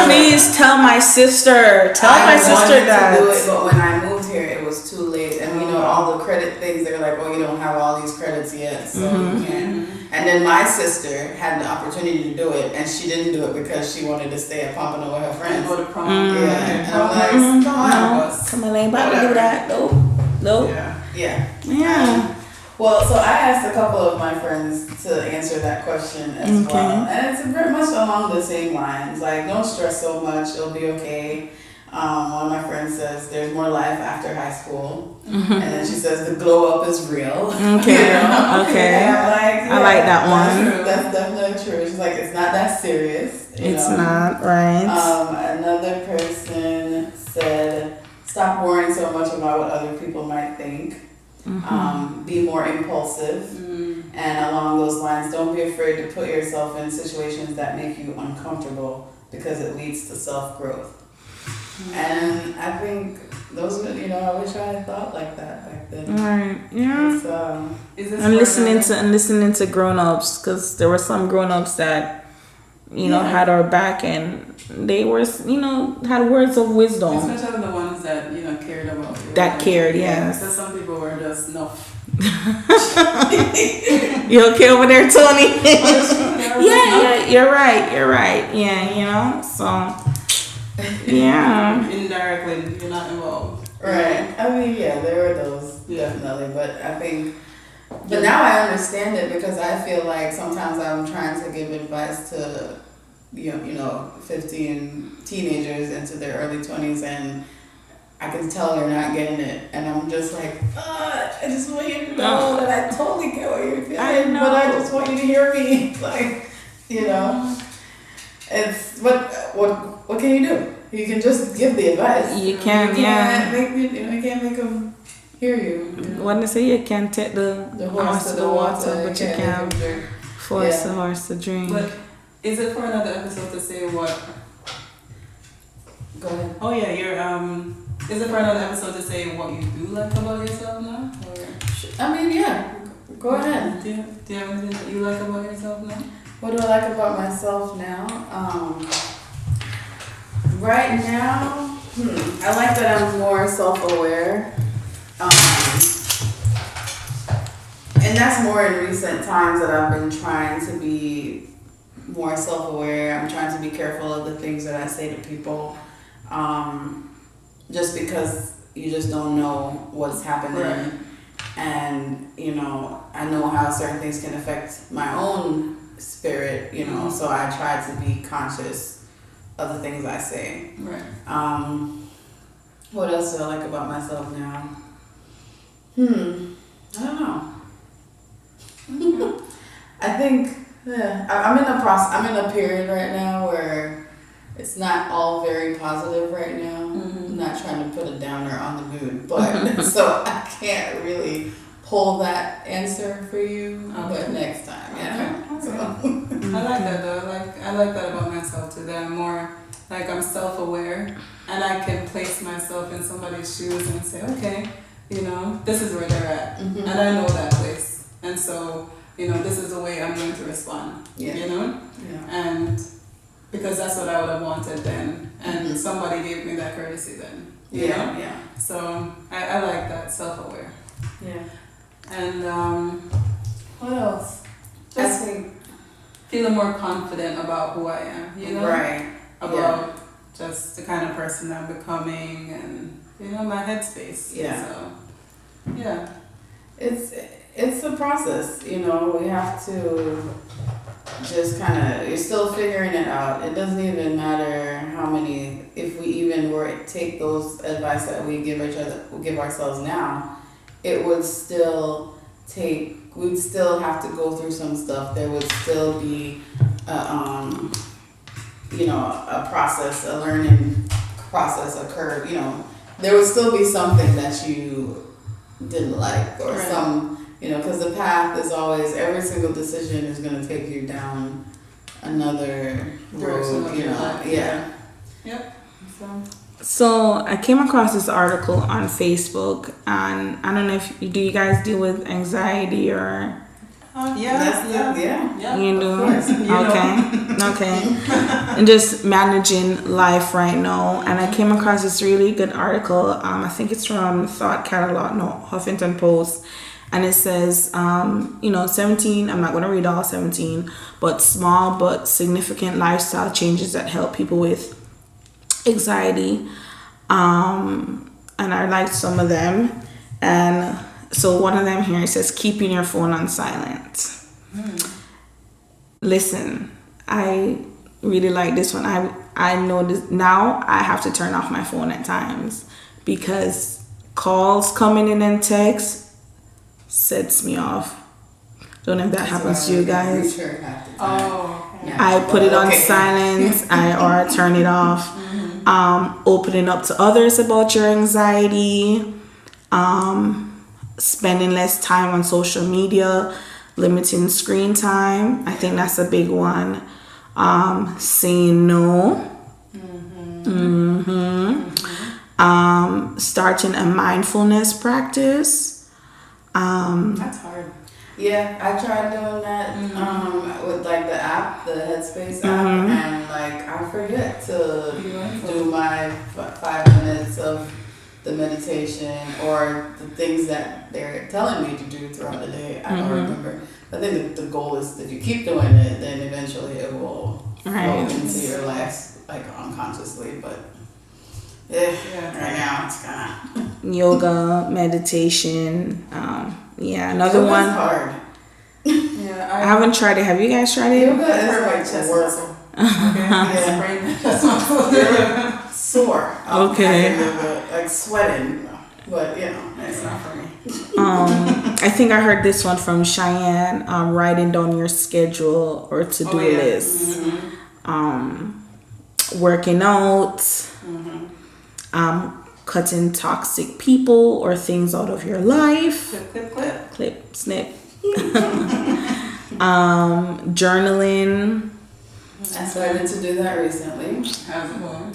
C: Please tell my sister. Tell my sister that.
B: I wanted to do it, but when I moved here, it was too late. And all the credit things, they're like, oh, you don't have all these credits yet, so you can't. And then my sister had the opportunity to do it, and she didn't do it because she wanted to stay at Pompano with her friends.
D: Go to prom.
B: Yeah, and I'm like, come on.
C: Come on, ain't about to do that. Nope. Yeah.
B: Well, so I asked a couple of my friends to answer that question as well. And it's very much along the same lines. Like, don't stress so much, it'll be okay. One of my friends says there's more life after high school. And then she says the glow up is real.
C: Okay.
B: And I'm like,
C: I like that one.
B: That's definitely true. She's like, it's not that serious.
C: It's not, right?
B: Another person said, stop worrying so much about what other people might think. Be more impulsive, and along those lines, don't be afraid to put yourself in situations that make you uncomfortable because it leads to self-growth. And I think those are, I wish I had thought like that back then.
C: Right. Yeah.
B: And
C: listening to grown-ups, because there were some grown-ups that had our back, and they were had words of wisdom.
D: Especially the ones that cared about you.
C: That cared, yes.
D: So some people were just enough.
C: You okay over there, Tony? Yeah, you're right. Yeah, so yeah.
D: Indirectly, you're not involved.
B: Right. I mean, there were those, definitely, but I think. But now I understand it because I feel like sometimes I'm trying to give advice to 15 teenagers into their early 20s, and I can tell they're not getting it, and I'm just like, I just want you to know that I totally get what you're feeling, but I just want you to hear me, like, it's what can you do? You can just give the advice.
C: You can't
B: you can't make them hear you.
C: When they say you can't take the horse to the water, but you can force the horse to drink.
D: But is it for another episode to say what?
B: Go ahead.
D: Oh yeah, is it for another episode to say what you do like about yourself now? Or?
B: I mean, go ahead.
D: Do you have anything that you like about yourself now?
B: What do I like about myself now? Right now, I like that I'm more self-aware. And that's more in recent times that I've been trying to be more self-aware. I'm trying to be careful of the things that I say to people. Just because you just don't know what's happening.
D: Right.
B: And, I know how certain things can affect my own spirit, so I try to be conscious of the things I say.
D: Right.
B: What else do I like about myself now? I don't know. I think I'm in a period right now where it's not all very positive right now. I'm not trying to put a downer on the mood, but so I can't really pull that answer for you. But next time, So.
D: I like that though. I like that about myself too. That I'm more I'm self-aware, and I can place myself in somebody's shoes and say, okay, this is where they're at, and I know that place, and so this is the way I'm going to respond. And because that's what I would have wanted then, and somebody gave me that courtesy then. You know? So I like that, self-aware.
B: Yeah.
D: And
B: what else?
D: Just feeling more confident about who I am.
B: Right.
D: About just the kind of person I'm becoming, and my headspace.
B: Yeah.
D: So it's
B: a process. We have to just kind of, you're still figuring it out. It doesn't even matter how many, if we even were to take those advice that we give ourselves now, it would still we'd still have to go through some stuff. There would still be a process, a learning process, a curve, there would still be something that you didn't like or because the path is always, every single decision is going to take you down another road, yeah. Yep.
C: So I came across this article on Facebook, and I don't know if you guys deal with anxiety or
B: yeah.
C: You do? Okay. And just managing life right now. And I came across this really good article. I think it's from Thought Catalog, Huffington Post. And it says, 17, I'm not going to read all 17, but small but significant lifestyle changes that help people with anxiety. And I liked some of them. And so one of them here, it says, keeping your phone on silent. Listen, I really like this one. I know this now. I have to turn off my phone at times because calls coming in and texts sets me off. Don't know if that happens to you guys. I put it on silent or turn it off. Opening up to others about your anxiety. Spending less time on social media, limiting screen time. I think that's a big one. Saying no. Starting a mindfulness practice.
B: That's hard. Yeah, I tried doing that with like the app, the Headspace app, and like I forget to do my 5 minutes of the meditation or the things that they're telling me to do throughout the day. I don't remember. I think the goal is that you keep doing it, then eventually it will flow into your life like unconsciously. But right now it's kind of
C: yoga, meditation. Another one.
B: Hard.
C: I haven't tried it. Have you guys tried it?
B: Yoga is like work. Sore. Like sweating. But it's not for me.
C: I think I heard this one from Cheyenne. Writing down your schedule or to-do list. Working out. Cutting toxic people or things out of your life. Clip, snip. Journaling.
B: I started to do that recently. How's it going?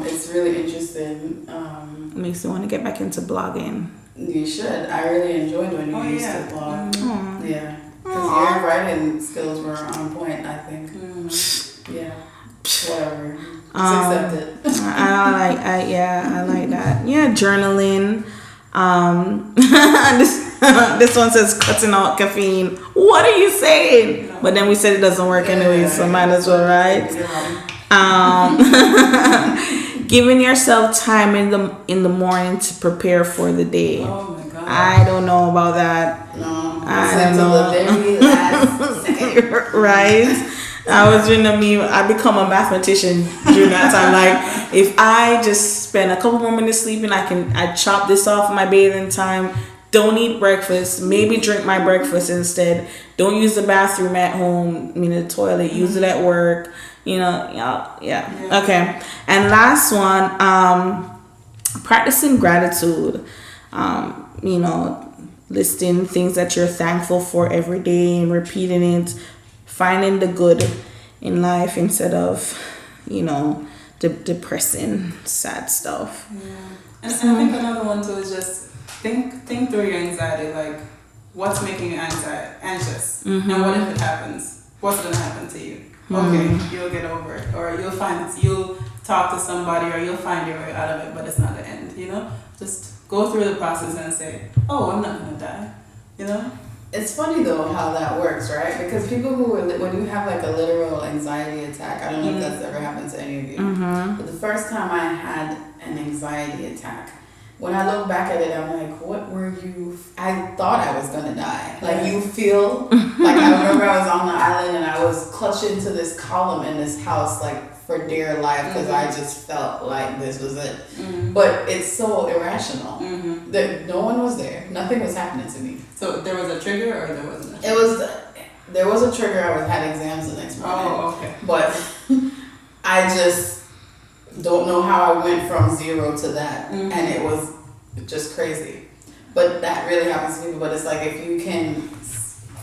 B: It's really interesting.
C: Makes me want to get back into blogging.
B: You should. I really enjoyed when you used to blog. Yeah. Because your writing skills were on point, I think. Yeah. Whatever. Just accept it.
C: I like that. Yeah, journaling. This one says cutting out caffeine. What are you saying? But then we said it doesn't work anyway, so might as well, right? Giving yourself time in the morning to prepare for the day.
B: Oh my God.
C: I don't know about that.
B: No.
C: I don't know.
B: The very last second.
C: Right? I was doing a meme. I become a mathematician during that time. Like, if I just spend a couple more minutes sleeping, I chop this off my bathing time. Don't eat breakfast. Maybe drink my breakfast instead. Don't use the bathroom at home. The toilet. Use it at work. Yeah. Okay. And last one, practicing gratitude. Listing things that you're thankful for every day and repeating it. Finding the good in life instead of, the depressing, sad stuff.
D: Yeah. And I think another one too is just think through your anxiety. Like, what's making you anxious? And what if it happens? What's going to happen to you? Okay, you'll get over it. Or you'll talk to somebody or you'll find your way out of it, but it's not the end, Just go through the process and say, oh, I'm not going to die,
B: It's funny though how that works, right? Because people when you have like a literal anxiety attack, I don't know if that's ever happened to any of you, but the first time I had an anxiety attack, when I look back at it, I'm like, what were you? I thought I was gonna die. Like you feel like I remember I was on the island and I was clutched into this column in this house like for dear life because I just felt like this was it. But it's so irrational that no one was there. Nothing was happening to me.
D: So there was a trigger or there wasn't?
B: There was a trigger. I had exams the next morning.
D: Oh, okay.
B: But I just don't know how I went from 0 to that, and it was just crazy. But that really happens to people. But it's like if you can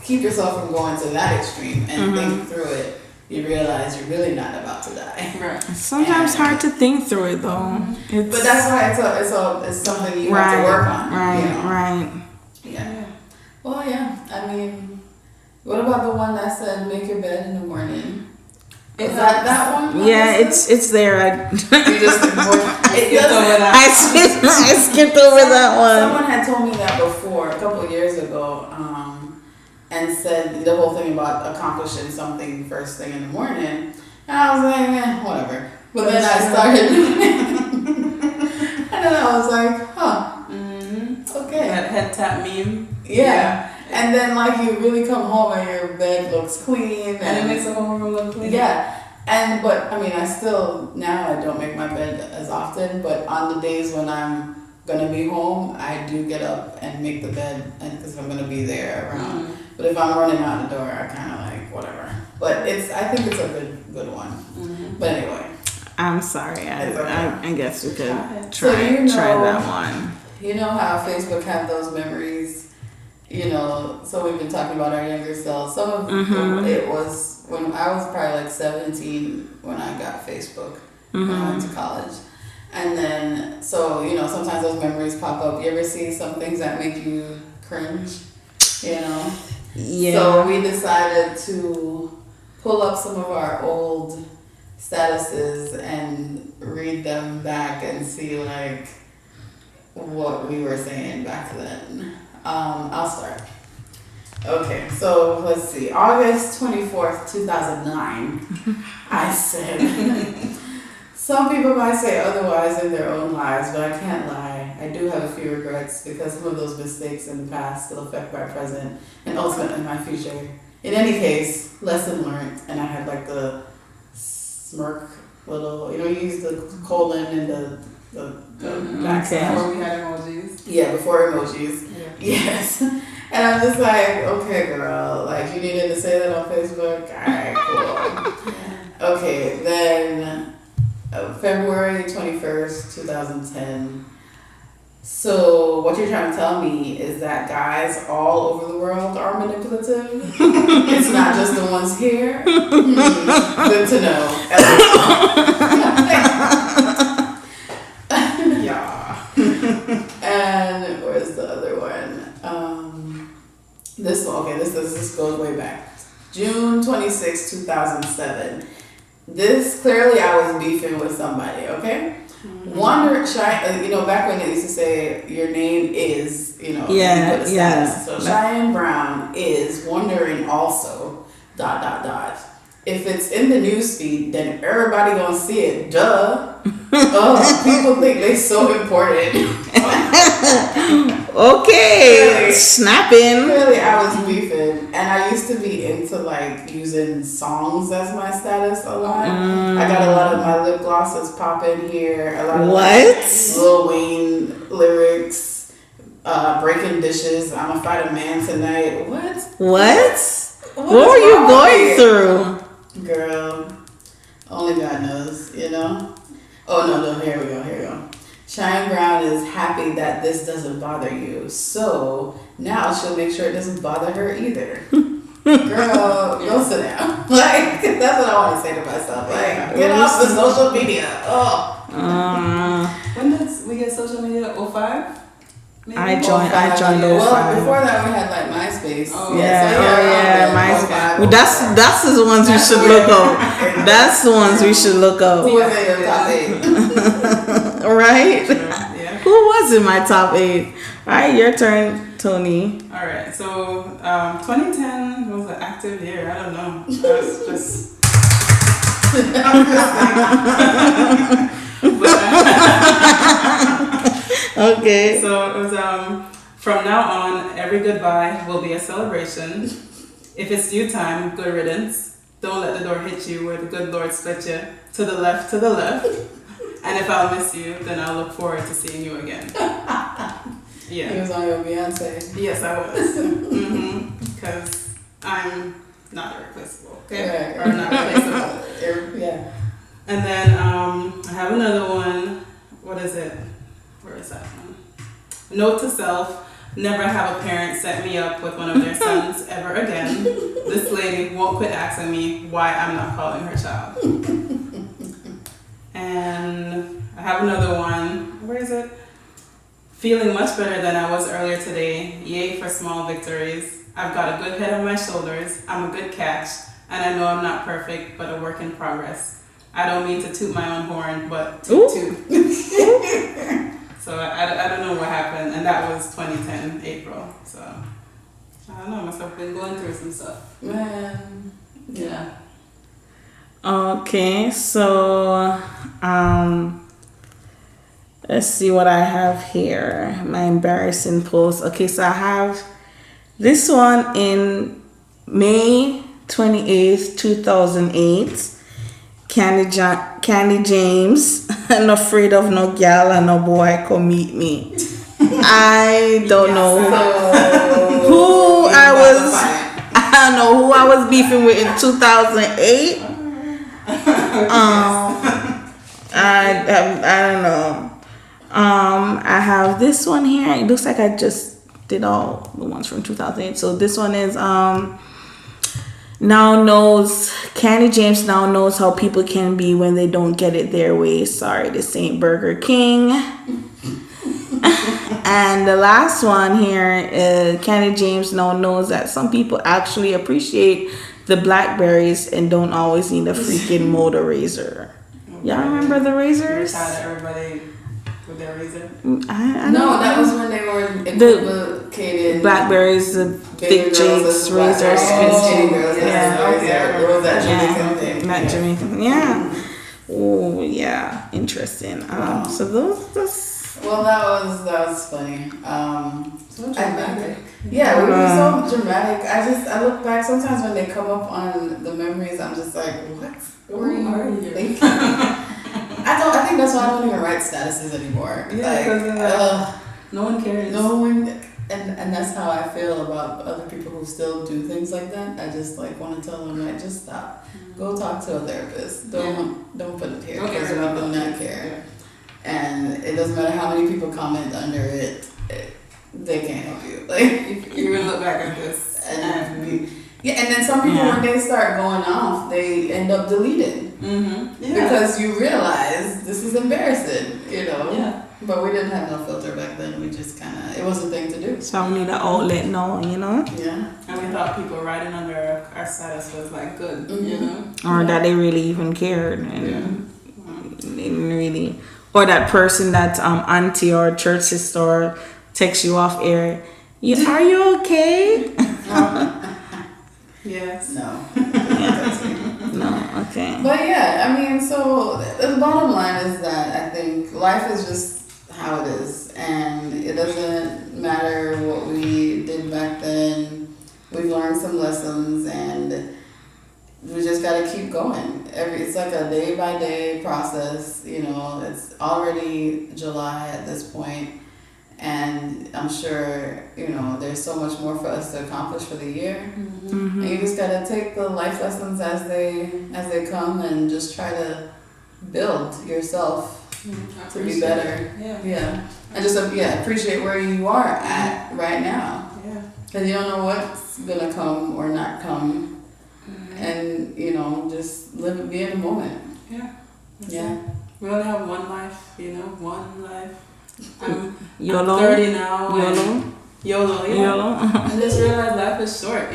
B: keep yourself from going to that extreme and think through it, you realize you're really not about to die.
D: Right.
C: It's sometimes hard to think through it though.
B: But that's why it's something you have to work on.
C: Right.
B: You know?
C: Right.
B: Yeah. Well, yeah. I mean, what about the one that said make your bed in the morning? Is that one?
C: Yeah, it's there.
B: You just
C: I skipped over that one.
B: Someone had told me that before a couple of years ago, and said the whole thing about accomplishing something first thing in the morning, and I was like, whatever. But then I started, and then I was like, okay.
D: That head tap meme.
B: Yeah. And then like you really come home and your bed looks clean
D: and it makes the whole room look clean.
B: Yeah. But I mean I don't make my bed as often, but on the days when I'm gonna be home, I do get up and make the bed, and because I'm gonna be there around. But if I'm running out the door, I kind of like whatever. But I think it's a good one. But anyway,
C: I'm sorry. I guess we could
B: try
C: that one.
B: You know how Facebook have those memories. You know, so we've been talking about our younger selves. Some of it was when I was probably like 17 when I got Facebook when I went to college. And then, so, you know, sometimes those memories pop up. You ever see some things that make you cringe? You know?
C: Yeah.
B: So we decided to pull up some of our old statuses and read them back and see, like, what we were saying back then. I'll start. Okay, so let's see. August 24th, 2009, I said, some people might say otherwise in their own lives, but I can't lie. I do have a few regrets because some of those mistakes in the past still affect my present and ultimately my future. In any case, lesson learned, and I had like the smirk little, you use the colon and the backside.
D: Before we had emojis.
B: Yeah, before emojis.
D: Yeah.
B: Yes. And I'm just like, okay, girl, like you needed to say that on Facebook? Alright, cool. Okay, then February 21st, 2010. So what you're trying to tell me is that guys all over the world are manipulative? It's not just the ones here? Good to know. Yeah. And where's the other one? This one, okay, this goes way back. June 26, 2007. This, clearly I was beefing with somebody, okay? Back when they used to say your name is, you put a status. So Cheyenne Brown is wondering also, ... If it's in the newsfeed, then everybody gonna see it. Duh. People think they so important.
C: Okay, really, snapping.
B: Clearly, I was beefing, and I used to be into like using songs as my status a lot. I got a lot of my lip glosses popping here. A lot of Lil Wayne lyrics, breaking dishes. I'ma fight a man tonight. What
C: What were you going through?
B: Girl, only God knows, Oh, no, here we go. Cheyenne Brown is happy that this doesn't bother you, so now she'll make sure it doesn't bother her either. Girl, go sit down. Like, that's what I want to say to myself. Like, get off the social media.
D: When did we get social media? 05? Maybe?
C: I joined 05.
B: Well, before that we had like MySpace.
C: MySpace. Well, that's the ones we should look up. That's the ones we should look up.
B: Who was in your top 8?
C: Right?
D: Yeah.
C: Who was in my top 8? All right, your turn, Tony.
D: All right, so 2010 was an active year. I don't know. That's just.
C: Okay.
D: So it was from now on, every goodbye will be a celebration. If it's due time, good riddance. Don't let the door hit you where the good Lord split you to the left, to the left. And if I'll miss you, then I'll look forward to seeing you again.
B: He
D: Yeah.
B: was on your Beyonce.
D: Yes, I was. Because I'm not irreplaceable. Okay.
B: Right.
D: Or not replaceable.
B: Yeah.
D: And then I have another one. What is it? Where is that one? Note to self. Never have a parent set me up with one of their sons ever again. This lady won't quit asking me why I'm not calling her child. And I have another one. Where is it? Feeling much better than I was earlier today. Yay for small victories. I've got a good head on my shoulders. I'm a good catch. And I know I'm not perfect, but a work in progress. I don't mean to toot my own horn, but toot toot. So I don't know what happened, and that was 2010 April. So I don't know. I must have been going through some stuff.
B: Man. Yeah.
C: Okay, so let's see what I have here. My embarrassing post. Okay, so I have this one in May 28th, 2008. Candy James, I'm afraid of no gal and no boy come meet me. I don't know who I don't know who I was beefing with in 2008. I don't know. I have this one here. It looks like I just did all the ones from 2008. So this one is Candy James now knows how people can be when they don't get it their way. Sorry, this ain't Burger King. And the last one here is Candy James now knows that some people actually appreciate the Blackberries and don't always need a freaking motor razor. Y'all remember the razors?
D: Tired of everybody with their razor.
C: I
B: No, that was when they were equivocated.
C: Blackberries, the thick Jake's razors.
B: Skinny girls.
C: Yeah.
B: Okay. What was that Jamaican thing?
C: Not Jamaican. Yeah. Oh yeah, interesting. So those.
B: Well, that was funny. So dramatic. Yeah, we were so dramatic. I look back sometimes when they come up on the memories. I'm just like, what were you thinking? I think that's why I don't even write statuses anymore.
D: Yeah, no one cares.
B: No one, and that's how I feel about other people who still do things like that. I just like want to tell them like, just stop. Go talk to a therapist. Don't put it here because we do not care.
D: Yeah.
B: And it doesn't matter how many people comment under it, they can't help you. Like
D: You're gonna look back at this,
B: and then some people when they start going off, they end up deleting because you realize this is embarrassing, you know.
D: Yeah.
B: But we didn't have no filter back then. We just it was a thing to do.
C: So we need an outlet now, you know.
B: Yeah.
D: And we thought people writing under our status was like good, you know,
C: Or that they really even cared and they didn't really. Or that person that auntie or church sister texts you off air. Are you okay?
D: Yes.
B: No.
C: No. Okay.
B: But yeah, I mean, so the bottom line is that I think life is just how it is, and it doesn't matter what we did back then. We've learned some lessons, and we just gotta keep going. It's like a day by day process. You know, it's already July at this point, and I'm sure there's so much more for us to accomplish for the year. And you just gotta take the life lessons as they come, and just try to build yourself to be better. Yeah. And just appreciate where you are at right now.
D: Yeah.
B: Because you don't know what's gonna come or not come. And just be in the moment.
D: Yeah.
B: Yeah.
D: We only have one life, one life. I'm
C: YOLO.
D: 30 now. YOLO, yeah.
C: YOLO.
D: I just realized life is short,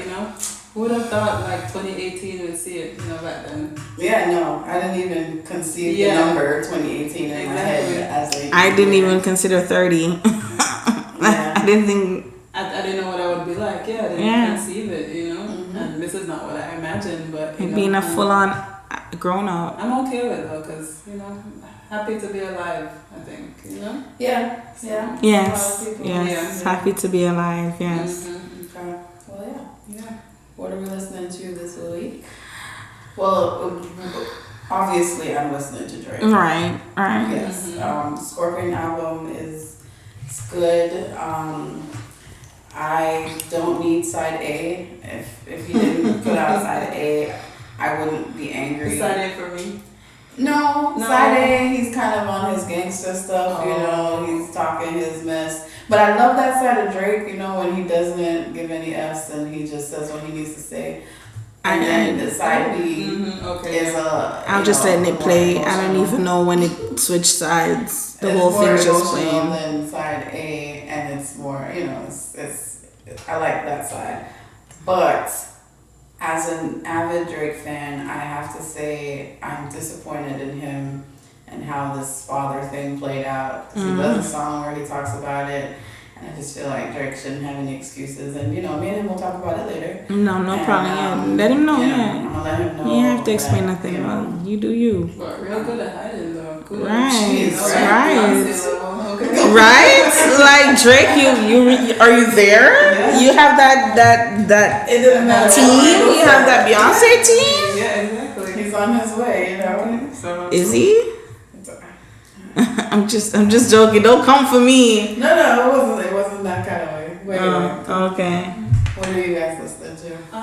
D: Who would have thought like 2018 would see it, back then?
B: Yeah, no, I didn't even conceive the number 2018 in my head as
C: I didn't even consider 30. I didn't think.
D: I didn't know what I would be like. Yeah, I didn't conceive it, And this is not what I imagined, but
C: Being a full-on grown-up.
D: I'm okay with it though, because happy to be alive, I think, you know?
B: Yeah. Yeah.
C: Yes.
B: A lot of people.
C: Yes.
D: Yeah.
C: Happy to be alive. Yes.
B: Okay. Well, yeah.
D: Yeah.
B: What are we listening to this week? Well, obviously, I'm listening to Drake.
C: Right. Right.
B: Yes. Scorpion album is it's good. I don't need side A. If he didn't put out side A, I wouldn't be angry.
D: Side A for me.
B: No,
D: No.
B: side A, he's kind of on his gangster stuff, you know, he's talking his mess. But I love that side of Drake, you know, when he doesn't give any F's and he just says what he needs to say. And then the side B
D: Okay.
B: is
C: I'm just letting it play. I don't even know when it switched sides. The
B: it's
C: whole
B: more
C: thing's just
B: emotional
C: playing.
B: than side A, and it's more, you know, it's I like that side. But as an avid Drake fan, I have to say I'm disappointed in him and how this father thing played out. 'Cause he does a song where he talks about it, and I just feel like Drake shouldn't have any excuses. And you know, me and him will talk about it later.
C: No
B: And,
C: problem. Yeah. Let him know.
B: you know,
C: Yeah.
B: I'm gonna let him know.
C: You don't have to explain
B: that,
C: nothing.
B: you know,
C: You do you.
D: But real good at hiding though. Good
C: Right,
D: Jeez,
C: right.
D: Beyonce level, okay.
C: Right? Like Drake, you are you there? You have that
B: It doesn't matter.
C: team. You have that Beyonce team.
D: Yeah, exactly.
B: He's on his way, you know.
D: So
C: Is he? I'm just joking. Don't come for me.
B: No, it wasn't that kind of way. Wait,
C: Okay.
B: what are you guys listening to?
D: I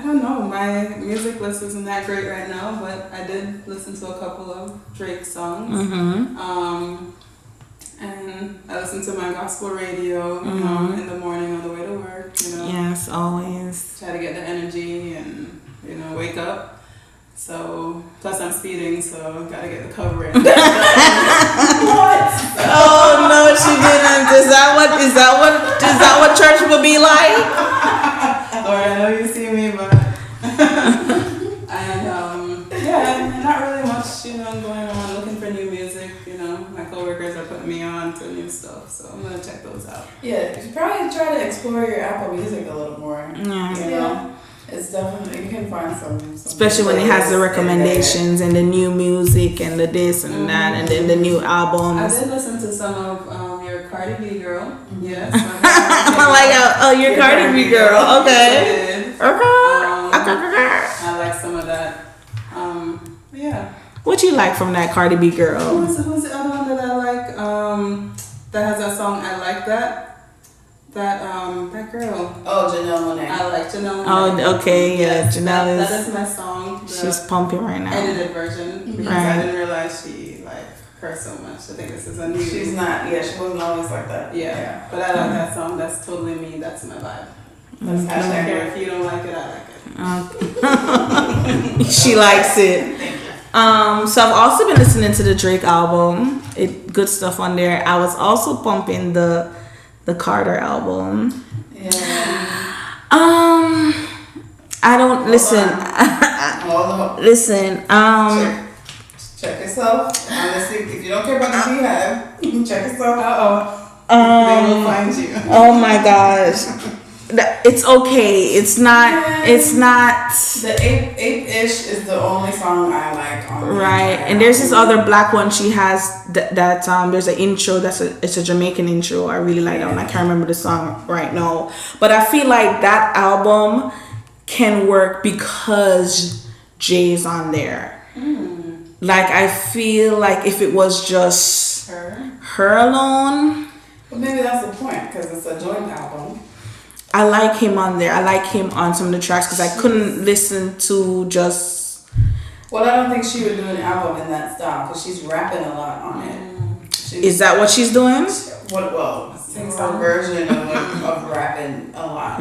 D: don't know. My music list isn't that great right now, but I did listen to a couple of Drake songs. And I listen to my gospel radio, you know, in the morning on the way to work, you know.
C: Yes, always.
D: Try to get the energy and, you know, wake up. So, plus I'm speeding, so gotta get the coverage.
C: Oh no, she didn't. Is that what church will be like?
D: Lord, I know you see me, but and yeah, not really much, you know, going on, looking for new music, you know. My coworkers are putting me on to new stuff, so I'm gonna check those out.
B: Yeah, you should probably try to explore your Apple Music a little more.
C: Yeah.
B: You know, it's definitely, you can find some
C: Especially when it has the recommendations and the new music and the this and that and then the new
D: I
C: albums.
D: did listen to some of your Cardi B girl. Yes.
C: I'm like, oh, you're Cardi B girl. Okay.
D: I did. I like some of that. Yeah.
C: What you like from that Cardi B girl?
D: Who's the other one that I like? That has that song I Like That. That girl.
B: Oh, Janelle Monáe.
D: I like Janelle Monáe.
C: Oh, okay, yeah,
D: Yes,
C: Janelle
D: that
C: is.
D: is my song. The
C: She's pumping right now.
D: edited version because
C: Right.
D: I didn't realize she like cursed so much. I think this is a new.
B: She's not, yeah, she wasn't always like that.
D: Yeah, but I like that song. That's totally me. That's my vibe.
B: That's
D: I don't
B: hashtag
D: care if you don't like it. I like it.
C: She likes it. So I've also been listening to the Drake album. Good stuff on there. I was also pumping the Carter album.
B: Yeah.
C: I don't listen.
B: Hold on.
C: Listen.
B: Check yourself. Honestly, if you don't care about the beehive, you can check yourself.
D: They will find you.
C: Oh my gosh. It's okay. It's not. It's not.
B: The Ape-ish is the only song I like on
C: Right, and there's this other black one she has that there's an intro it's a Jamaican intro. I really like that one. I can't remember the song right now, but I feel like that album can work because Jay's on there. Like I feel like if it was just her alone,
B: But maybe that's the point because it's a joint album.
C: I like him on there. I like him on some of the tracks because I couldn't listen to just.
B: Well, I don't think she would do an album in that style because she's rapping a lot on it.
C: Is that what she's doing?
B: Her version of rapping a lot.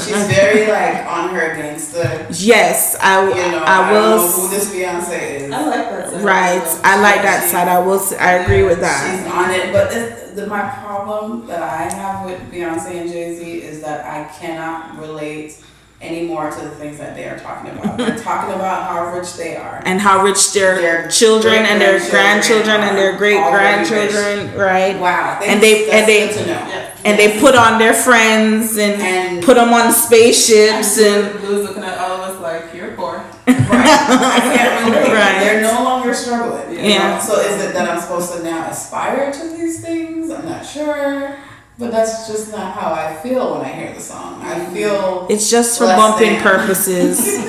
B: She's very like on her gangster.
C: Yes, I will.
B: I don't know who this Beyonce is.
D: I like that side.
C: Right, I like that side. I agree with that.
B: She's on it, but my problem that I have with Beyonce and Jay-Z is that I cannot relate anymore to the things that they are talking about. They're talking about how rich they are.
C: And how rich their children and their grandchildren and their great grandchildren, right?
B: Wow.
C: And they
B: good to know.
C: and they put on their friends and put them on spaceships and
D: Lou's looking at all of us like you're poor.
B: Right. I can't relate.
C: Right.
B: They're no longer you're struggling.
C: Yeah.
B: So is it that I'm supposed to now aspire to these things? I'm not sure. But that's just not how I feel when I hear the song. I feel
C: it's just for
B: less
C: bumping
B: than.
C: purposes.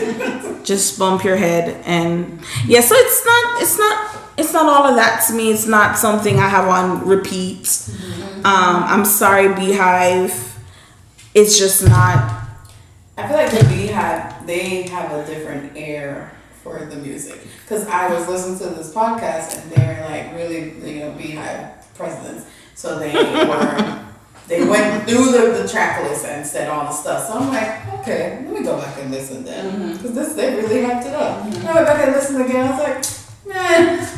C: Just bump your head, and yeah. So it's not all of that to me. It's not something I have on repeat. I'm sorry, Beehive. It's just not.
B: I feel like the Beehive, they have a different air for the music. Because I was listening to this podcast and they're like really, Beehive presidents. So they went through the track list and said all the stuff. So I'm like, okay, let me go back and listen then. Because they really hyped it up. I went back and listened again. I was like, man, this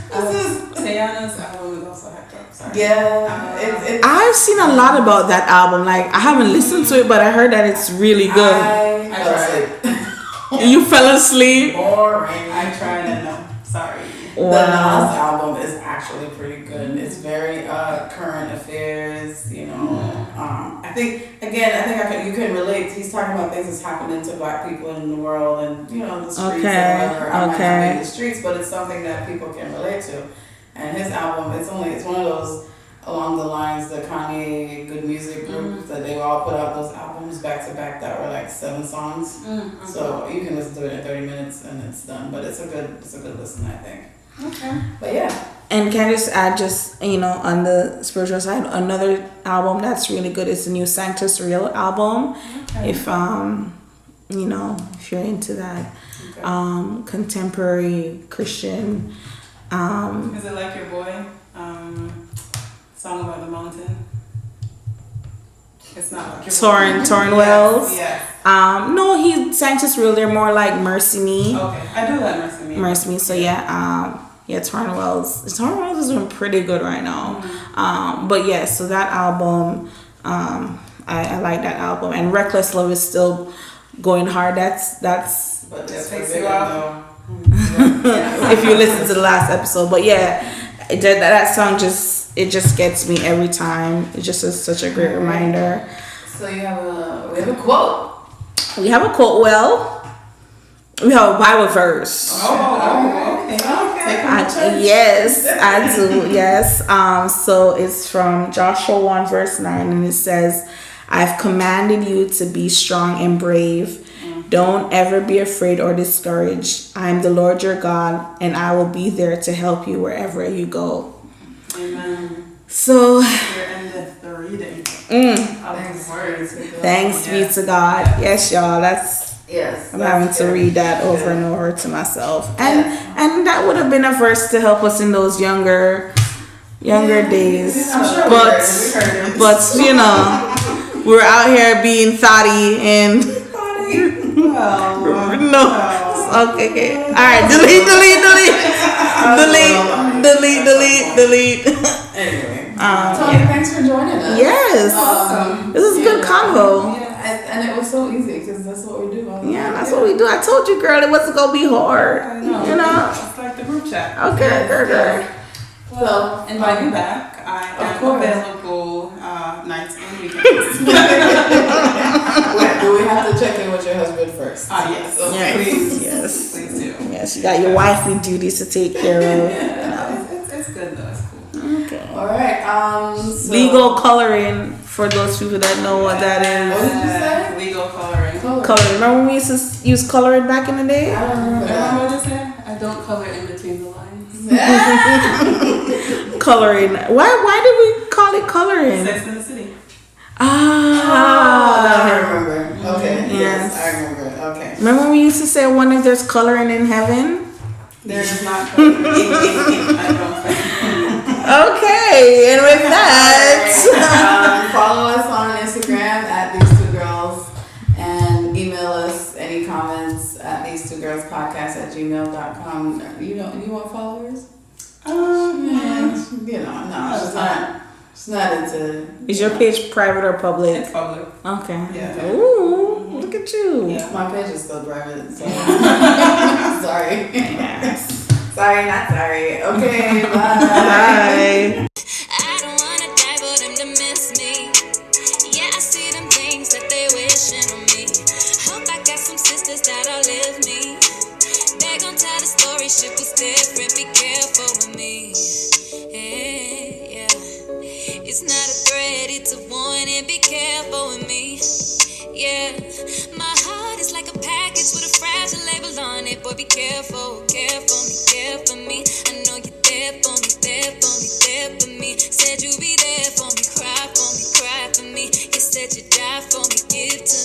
B: is...
D: Teyana's album is also hyped up. Sorry.
B: Yeah.
C: I've seen a lot about that album. Like, I haven't listened to it, but I heard that it's really good.
B: I fell asleep.
C: You fell asleep?
B: Boring.
D: I tried and no. Sorry.
B: The Nas album is actually pretty good. It's very current affairs, I think you can relate. He's talking about things that's happening to black people in the world and, the streets and whatever. I might not be in the streets, but it's something that people can relate to. And his album, it's one of those along the lines, the Kanye Good Music group, that they all put out those albums back to back that were like 7 songs. So you can listen to it in 30 minutes and it's done. But it's a good listen, I think.
D: Okay.
B: But yeah.
C: And can I just add, on the spiritual side, another album that's really good is the new Sanctus Real album.
D: Okay.
C: If if you're into that, contemporary Christian.
D: Is it like your boy? Song about the mountain. It's not like your
C: Torrin Wells.
D: Yes.
C: No, he Sanctus Real. They're more like Mercy Me.
D: Okay, I do like Mercy Me.
C: Mercy Me. So Torrin Wells. Torrin Wells is doing pretty good right now. But yeah, so that album, I like that album. And Reckless Love is still going hard. That's.
B: But
D: it takes you out.
C: If you listen to the last episode, but yeah, that song just gets me every time. It just is such a great reminder.
B: So we have a quote.
C: We have a quote. Well, we have a Bible verse.
B: Oh, okay.
C: Yes, I do. Yes. So it's from Joshua 1 verse 9, and it says, "I've commanded you to be strong and brave. Don't ever be afraid or discouraged. I am the Lord your God, and I will be there to help you wherever you go."
D: Amen.
C: So
D: We're in the reading of the word.
C: Thanks be to God. Yes, y'all. I'm having to read that over and over to myself, and that would have been a verse to help us in those younger days.
B: I'm sure
C: but we're out here being thotty and. No. Okay. All right. Delete.
B: Anyway, Tony, thanks for joining us.
C: Yes. This is a good convo.
B: And it was so easy because that's what we do.
C: That's what we do. I told you, girl, it wasn't gonna be hard.
D: I know. It's like the group chat.
C: Okay, girl.
D: Well, invite me back. I am available nights and weekends.
B: Do we have to check in with your husband first?
D: Yes.
C: Yes.
D: Please do.
C: Yes, you got your wifely duties to take care of.
D: It's good though. It's cool.
C: Okay.
B: All right.
C: Legal coloring, for those people that know what that is.
B: What did you say?
D: Legal coloring.
C: Coloring. Remember when we used to use coloring back in the day?
B: I don't remember that.
D: Remember what I said? I don't color in between the lines.
C: Coloring. Why did we call it coloring?
D: Sex in the City.
B: I remember. Okay.
C: Yes.
B: I remember. Okay.
C: Remember when we used to say, "One if there's coloring in heaven"?
D: There's not coloring. I don't think.
C: Okay, and with that,
B: follow us on Instagram at These2Girls and email us any comments at These2Girlspodcast@gmail.com. You want followers? It's not into.
C: is your page private or public?
D: It's public.
C: Okay.
D: Yeah.
C: Ooh, look at you.
D: Yeah.
B: My page is still private, so sorry.
C: Yes.
B: Sorry, not sorry. Okay, bye.
C: Bye.
A: I don't wanna die for them to miss me. Yeah, I see them things that they wishing on me. Hope I got some sisters that'll live me. They gon' tell the story, shit was different, be careful. Boy, be careful, care for me, care for me. I know you're there for me, there for me, there for me. Said you'd be there for me, cry for me, cry for me. You said you'd die for me, give to